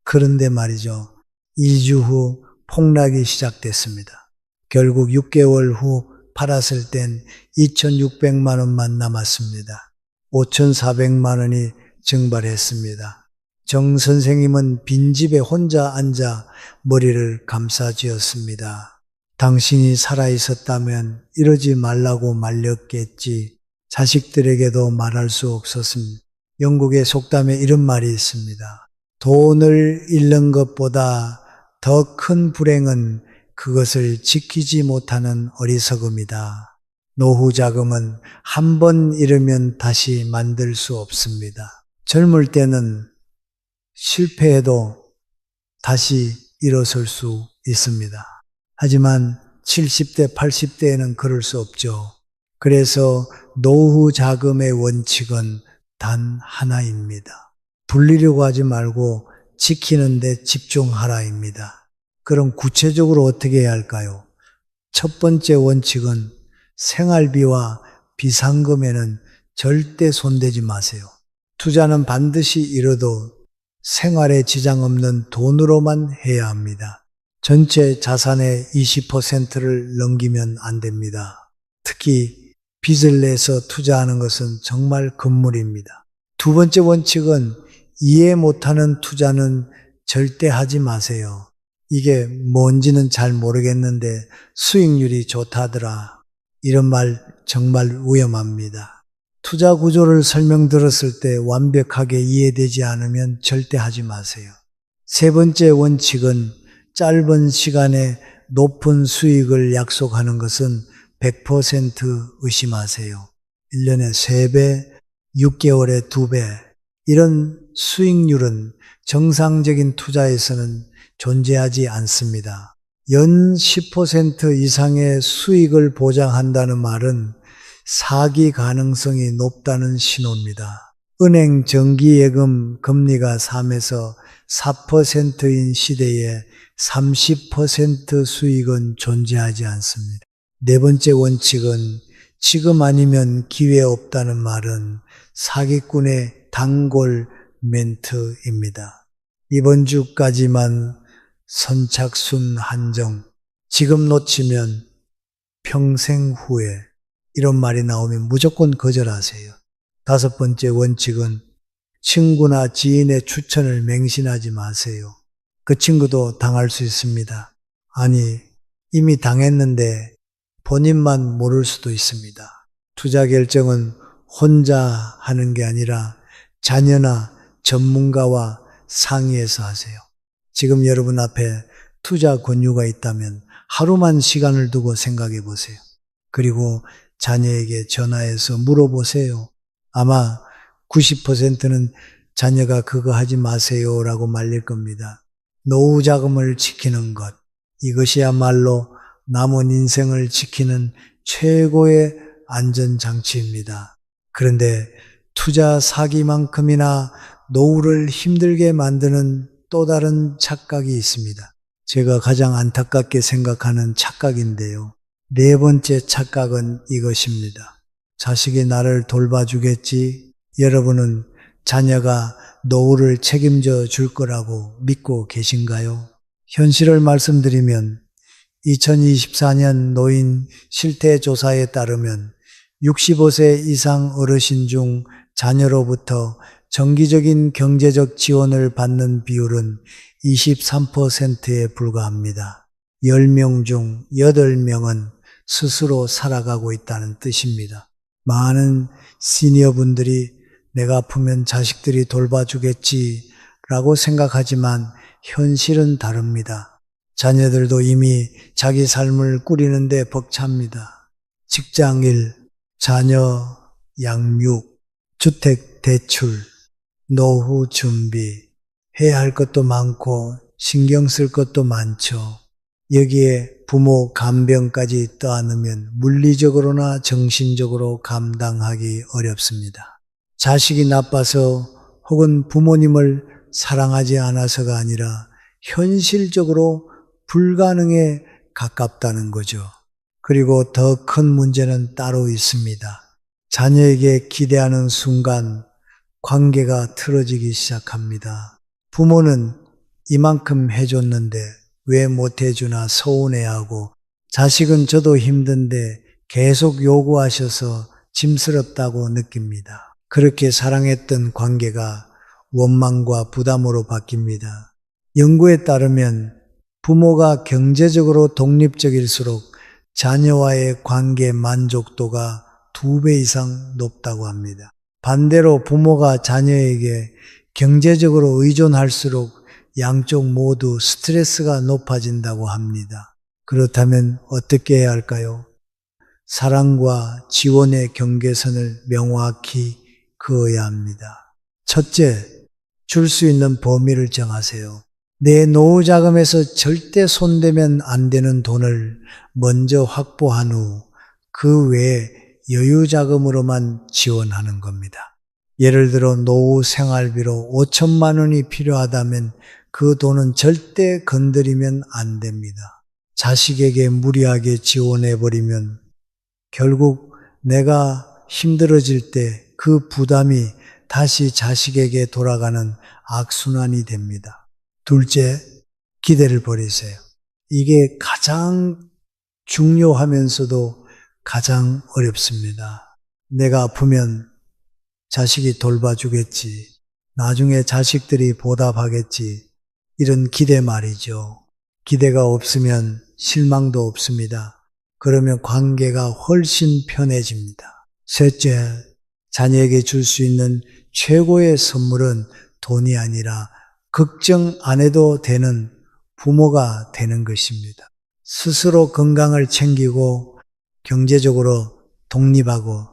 그런데 말이죠. 2주 후 폭락이 시작됐습니다. 결국 6개월 후 팔았을 땐 2,600만 원만 남았습니다. 5,400만 원이 증발했습니다. 정 선생님은 빈집에 혼자 앉아 머리를 감싸쥐었습니다. 당신이 살아있었다면 이러지 말라고 말렸겠지. 자식들에게도 말할 수 없었습니다. 영국의 속담에 이런 말이 있습니다. 돈을 잃는 것보다 더 큰 불행은 그것을 지키지 못하는 어리석음이다. 노후 자금은 한 번 잃으면 다시 만들 수 없습니다. 젊을 때는 실패해도 다시 일어설 수 있습니다. 하지만 70대, 80대에는 그럴 수 없죠. 그래서 노후 자금의 원칙은 단 하나입니다. 불리려고 하지 말고 지키는 데 집중하라입니다. 그럼 구체적으로 어떻게 해야 할까요? 첫 번째 원칙은 생활비와 비상금에는 절대 손대지 마세요. 투자는 반드시 잃어도 생활에 지장 없는 돈으로만 해야 합니다. 전체 자산의 20%를 넘기면 안 됩니다. 특히 빚을 내서 투자하는 것은 정말 금물입니다. 두 번째 원칙은 이해 못하는 투자는 절대 하지 마세요. 이게 뭔지는 잘 모르겠는데 수익률이 좋다더라. 이런 말 정말 위험합니다. 투자 구조를 설명드렸을 때 완벽하게 이해되지 않으면 절대 하지 마세요. 세 번째 원칙은 짧은 시간에 높은 수익을 약속하는 것은 100% 의심하세요. 1년에 3배, 6개월에 2배. 이런 수익률은 정상적인 투자에서는 존재하지 않습니다. 연 10% 이상의 수익을 보장한다는 말은 사기 가능성이 높다는 신호입니다. 은행 정기예금 금리가 3에서 4%인 시대에 30% 수익은 존재하지 않습니다. 네 번째 원칙은 지금 아니면 기회 없다는 말은 사기꾼의 단골 멘트입니다. 이번 주까지만 선착순 한정, 지금 놓치면 평생 후에 이런 말이 나오면 무조건 거절하세요. 다섯 번째 원칙은 친구나 지인의 추천을 맹신하지 마세요. 그 친구도 당할 수 있습니다. 아니, 이미 당했는데 본인만 모를 수도 있습니다. 투자 결정은 혼자 하는 게 아니라 자녀나 전문가와 상의해서 하세요. 지금 여러분 앞에 투자 권유가 있다면 하루만 시간을 두고 생각해 보세요. 그리고 자녀에게 전화해서 물어보세요. 아마 90%는 자녀가 그거 하지 마세요라고 말릴 겁니다. 노후 자금을 지키는 것, 이것이야말로 남은 인생을 지키는 최고의 안전장치입니다. 그런데 투자 사기만큼이나 노후를 힘들게 만드는 또 다른 착각이 있습니다. 제가 가장 안타깝게 생각하는 착각인데요. 네 번째 착각은 이것입니다. 자식이 나를 돌봐주겠지. 여러분은 자녀가 노후를 책임져 줄 거라고 믿고 계신가요? 현실을 말씀드리면 2024년 노인 실태조사에 따르면 65세 이상 어르신 중 자녀로부터 정기적인 경제적 지원을 받는 비율은 23%에 불과합니다. 10명 중 8명은 스스로 살아가고 있다는 뜻입니다. 많은 시니어분들이 내가 아프면 자식들이 돌봐주겠지 라고 생각하지만 현실은 다릅니다. 자녀들도 이미 자기 삶을 꾸리는데 벅찹니다. 직장일, 자녀 양육, 주택 대출, 노후 준비, 해야 할 것도 많고 신경 쓸 것도 많죠. 여기에 부모 간병까지 떠안으면 물리적으로나 정신적으로 감당하기 어렵습니다. 자식이 나빠서 혹은 부모님을 사랑하지 않아서가 아니라 현실적으로 불가능에 가깝다는 거죠. 그리고 더 큰 문제는 따로 있습니다. 자녀에게 기대하는 순간 관계가 틀어지기 시작합니다. 부모는 이만큼 해줬는데 왜 못해주나 서운해하고, 자식은 저도 힘든데 계속 요구하셔서 짐스럽다고 느낍니다. 그렇게 사랑했던 관계가 원망과 부담으로 바뀝니다. 연구에 따르면 부모가 경제적으로 독립적일수록 자녀와의 관계 만족도가 2배 이상 높다고 합니다. 반대로 부모가 자녀에게 경제적으로 의존할수록 양쪽 모두 스트레스가 높아진다고 합니다. 그렇다면 어떻게 해야 할까요? 사랑과 지원의 경계선을 명확히 그어야 합니다. 첫째, 줄 수 있는 범위를 정하세요. 내 노후 자금에서 절대 손대면 안 되는 돈을 먼저 확보한 후 그 외에 여유 자금으로만 지원하는 겁니다. 예를 들어 노후 생활비로 5천만 원이 필요하다면 그 돈은 절대 건드리면 안 됩니다. 자식에게 무리하게 지원해버리면 결국 내가 힘들어질 때 그 부담이 다시 자식에게 돌아가는 악순환이 됩니다. 둘째, 기대를 버리세요. 이게 가장 중요하면서도 가장 어렵습니다. 내가 아프면 자식이 돌봐주겠지. 나중에 자식들이 보답하겠지. 이런 기대 말이죠. 기대가 없으면 실망도 없습니다. 그러면 관계가 훨씬 편해집니다. 셋째, 자녀에게 줄 수 있는 최고의 선물은 돈이 아니라 걱정 안 해도 되는 부모가 되는 것입니다. 스스로 건강을 챙기고 경제적으로 독립하고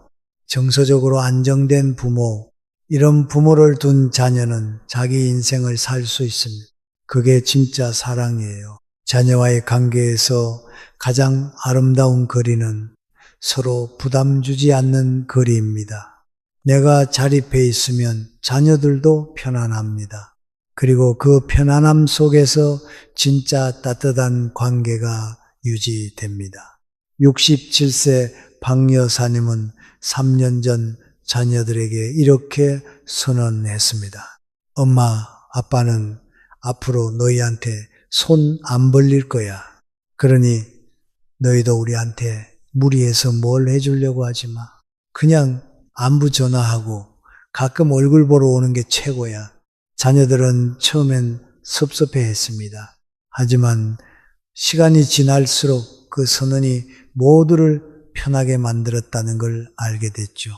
정서적으로 안정된 부모, 이런 부모를 둔 자녀는 자기 인생을 살 수 있습니다. 그게 진짜 사랑이에요. 자녀와의 관계에서 가장 아름다운 거리는 서로 부담 주지 않는 거리입니다. 내가 자립해 있으면 자녀들도 편안합니다. 그리고 그 편안함 속에서 진짜 따뜻한 관계가 유지됩니다. 67세 박 여사님은 3년 전 자녀들에게 이렇게 선언했습니다. 엄마, 아빠는 앞으로 너희한테 손 안 벌릴 거야. 그러니 너희도 우리한테 무리해서 뭘 해주려고 하지 마. 그냥 안부 전화하고 가끔 얼굴 보러 오는 게 최고야. 자녀들은 처음엔 섭섭해 했습니다. 하지만 시간이 지날수록 그 선언이 모두를 편하게 만들었다는 걸 알게 됐죠.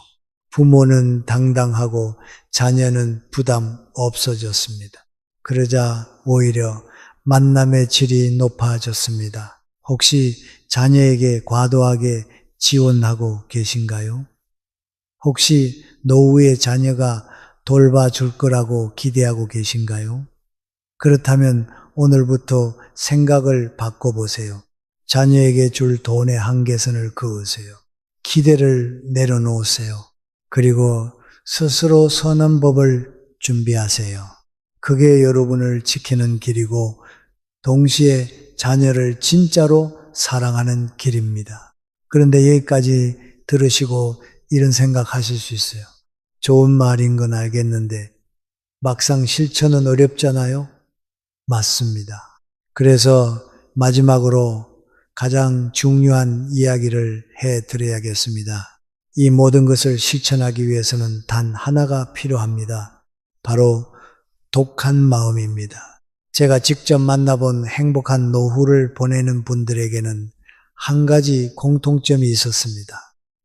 부모는 당당하고 자녀는 부담 없어졌습니다. 그러자 오히려 만남의 질이 높아졌습니다. 혹시 자녀에게 과도하게 지원하고 계신가요? 혹시 노후에 자녀가 돌봐줄 거라고 기대하고 계신가요? 그렇다면 오늘부터 생각을 바꿔보세요. 자녀에게 줄 돈의 한계선을 그으세요. 기대를 내려놓으세요. 그리고 스스로 서는 법을 준비하세요. 그게 여러분을 지키는 길이고 동시에 자녀를 진짜로 사랑하는 길입니다. 그런데 여기까지 들으시고 이런 생각하실 수 있어요. 좋은 말인 건 알겠는데 막상 실천은 어렵잖아요? 맞습니다. 그래서 마지막으로 가장 중요한 이야기를 해드려야겠습니다. 이 모든 것을 실천하기 위해서는 단 하나가 필요합니다. 바로 독한 마음입니다. 제가 직접 만나본 행복한 노후를 보내는 분들에게는 한 가지 공통점이 있었습니다.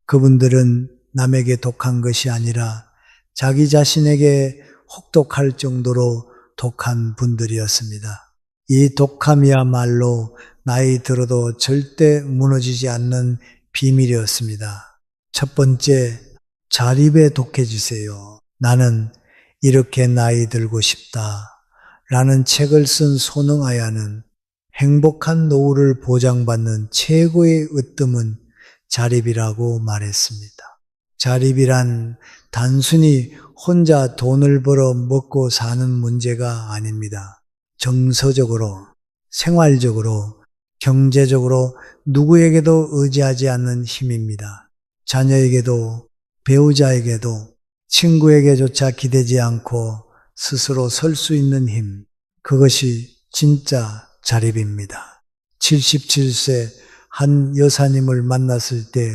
그분들은 남에게 독한 것이 아니라 자기 자신에게 혹독할 정도로 독한 분들이었습니다. 이 독함이야말로 나이 들어도 절대 무너지지 않는 비밀이었습니다. 첫 번째, 자립에 독해지세요. 나는 이렇게 나이 들고 싶다. 라는 책을 쓴 손흥아야는 행복한 노후를 보장받는 최고의 으뜸은 자립이라고 말했습니다. 자립이란 단순히 혼자 돈을 벌어 먹고 사는 문제가 아닙니다. 정서적으로, 생활적으로, 경제적으로 누구에게도 의지하지 않는 힘입니다. 자녀에게도, 배우자에게도, 친구에게조차 기대지 않고 스스로 설 수 있는 힘, 그것이 진짜 자립입니다. 77세 한 여사님을 만났을 때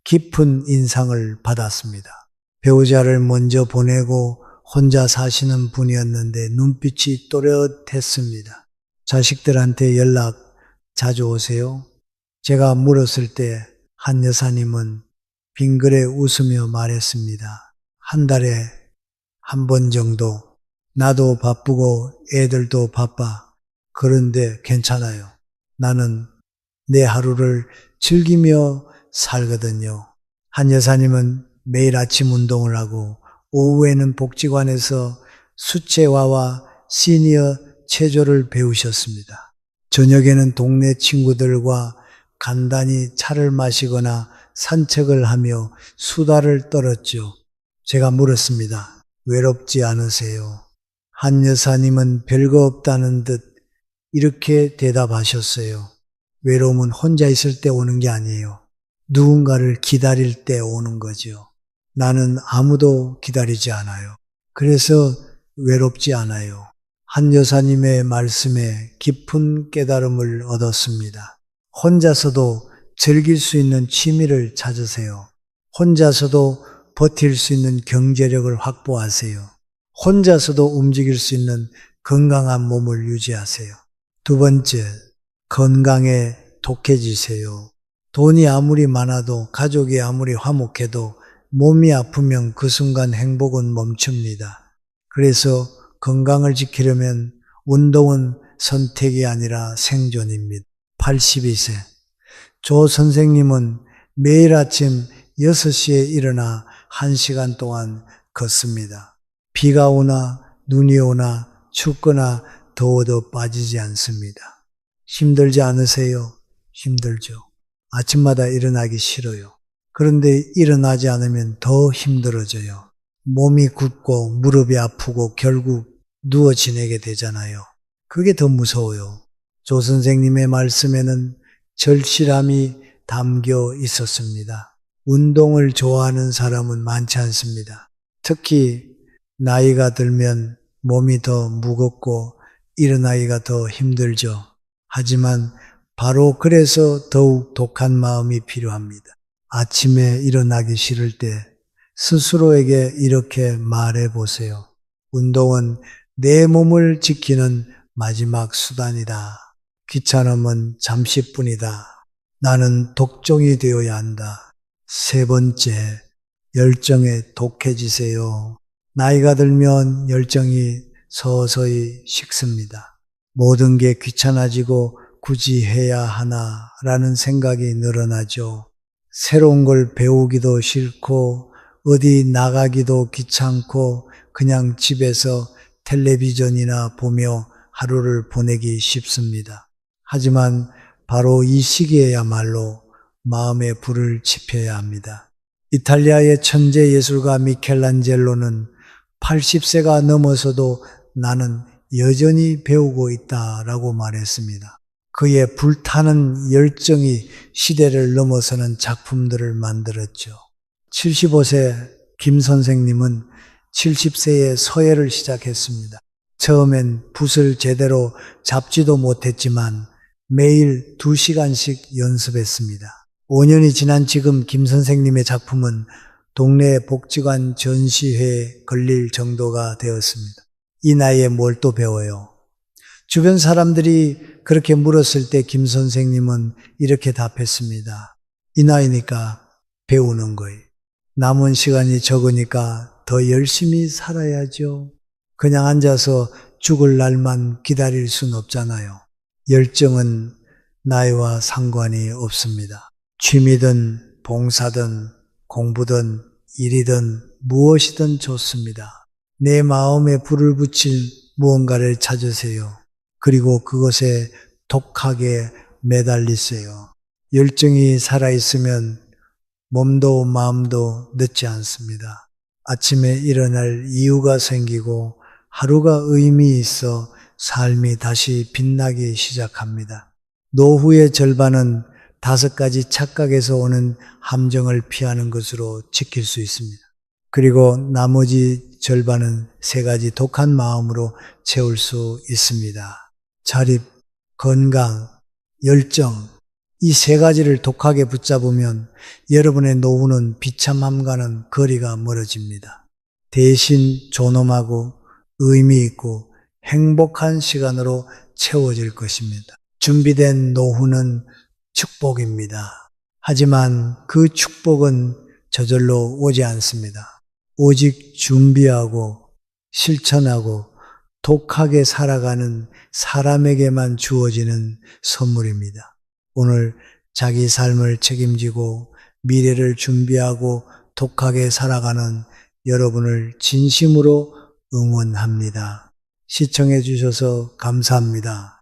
깊은 인상을 받았습니다. 배우자를 먼저 보내고 혼자 사시는 분이었는데 눈빛이 또렷했습니다. 자식들한테 연락 자주 오세요? 제가 물었을 때 한 여사님은 빙그레 웃으며 말했습니다. 한 달에 한 번 정도. 나도 바쁘고 애들도 바빠. 그런데 괜찮아요. 나는 내 하루를 즐기며 살거든요. 한 여사님은 매일 아침 운동을 하고 오후에는 복지관에서 수채화와 시니어 체조를 배우셨습니다. 저녁에는 동네 친구들과 간단히 차를 마시거나 산책을 하며 수다를 떨었죠. 제가 물었습니다. 외롭지 않으세요? 한 여사님은 별거 없다는 듯 이렇게 대답하셨어요. 외로움은 혼자 있을 때 오는 게 아니에요. 누군가를 기다릴 때 오는 거죠. 나는 아무도 기다리지 않아요. 그래서 외롭지 않아요. 한 여사님의 말씀에 깊은 깨달음을 얻었습니다. 혼자서도 즐길 수 있는 취미를 찾으세요. 혼자서도 버틸 수 있는 경제력을 확보하세요. 혼자서도 움직일 수 있는 건강한 몸을 유지하세요. 두 번째, 건강에 독해지세요. 돈이 아무리 많아도 가족이 아무리 화목해도 몸이 아프면 그 순간 행복은 멈춥니다. 그래서 건강을 지키려면 운동은 선택이 아니라 생존입니다. 82세. 조 선생님은 매일 아침 6시에 일어나 1시간 동안 걷습니다. 비가 오나 눈이 오나 춥거나 더워도 빠지지 않습니다. 힘들지 않으세요? 힘들죠. 아침마다 일어나기 싫어요. 그런데 일어나지 않으면 더 힘들어져요. 몸이 굳고 무릎이 아프고 결국 누워 지내게 되잖아요. 그게 더 무서워요. 조 선생님의 말씀에는 절실함이 담겨 있었습니다. 운동을 좋아하는 사람은 많지 않습니다. 특히 나이가 들면 몸이 더 무겁고 일어나기가 더 힘들죠. 하지만 바로 그래서 더욱 독한 마음이 필요합니다. 아침에 일어나기 싫을 때 스스로에게 이렇게 말해 보세요. 운동은 내 몸을 지키는 마지막 수단이다. 귀찮음은 잠시뿐이다. 나는 독종이 되어야 한다. 세 번째, 열정에 독해지세요. 나이가 들면 열정이 서서히 식습니다. 모든 게 귀찮아지고 굳이 해야 하나라는 생각이 늘어나죠. 새로운 걸 배우기도 싫고 어디 나가기도 귀찮고 그냥 집에서 텔레비전이나 보며 하루를 보내기 쉽습니다. 하지만 바로 이 시기에야말로 마음의 불을 지펴야 합니다. 이탈리아의 천재 예술가 미켈란젤로는 80세가 넘어서도 나는 여전히 배우고 있다라고 말했습니다. 그의 불타는 열정이 시대를 넘어서는 작품들을 만들었죠. 75세 김 선생님은 70세에 서예를 시작했습니다. 처음엔 붓을 제대로 잡지도 못했지만 매일 2시간씩 연습했습니다. 5년이 지난 지금 김 선생님의 작품은 동네 복지관 전시회에 걸릴 정도가 되었습니다. 이 나이에 뭘 또 배워요? 주변 사람들이 그렇게 물었을 때 김 선생님은 이렇게 답했습니다. 이 나이니까 배우는 거예요. 남은 시간이 적으니까 더 열심히 살아야죠. 그냥 앉아서 죽을 날만 기다릴 순 없잖아요. 열정은 나이와 상관이 없습니다. 취미든 봉사든 공부든 일이든 무엇이든 좋습니다. 내 마음에 불을 붙일 무언가를 찾으세요. 그리고 그것에 독하게 매달리세요. 열정이 살아있으면 몸도 마음도 늦지 않습니다. 아침에 일어날 이유가 생기고 하루가 의미 있어 삶이 다시 빛나기 시작합니다. 노후의 절반은 5가지 착각에서 오는 함정을 피하는 것으로 지킬 수 있습니다. 그리고 나머지 절반은 3가지 독한 마음으로 채울 수 있습니다. 자립, 건강, 열정, 이 3가지를 독하게 붙잡으면 여러분의 노후는 비참함과는 거리가 멀어집니다. 대신 존엄하고 의미 있고 행복한 시간으로 채워질 것입니다. 준비된 노후는 축복입니다. 하지만 그 축복은 저절로 오지 않습니다. 오직 준비하고 실천하고 독하게 살아가는 사람에게만 주어지는 선물입니다. 오늘 자기 삶을 책임지고 미래를 준비하고 독하게 살아가는 여러분을 진심으로 응원합니다. 시청해 주셔서 감사합니다.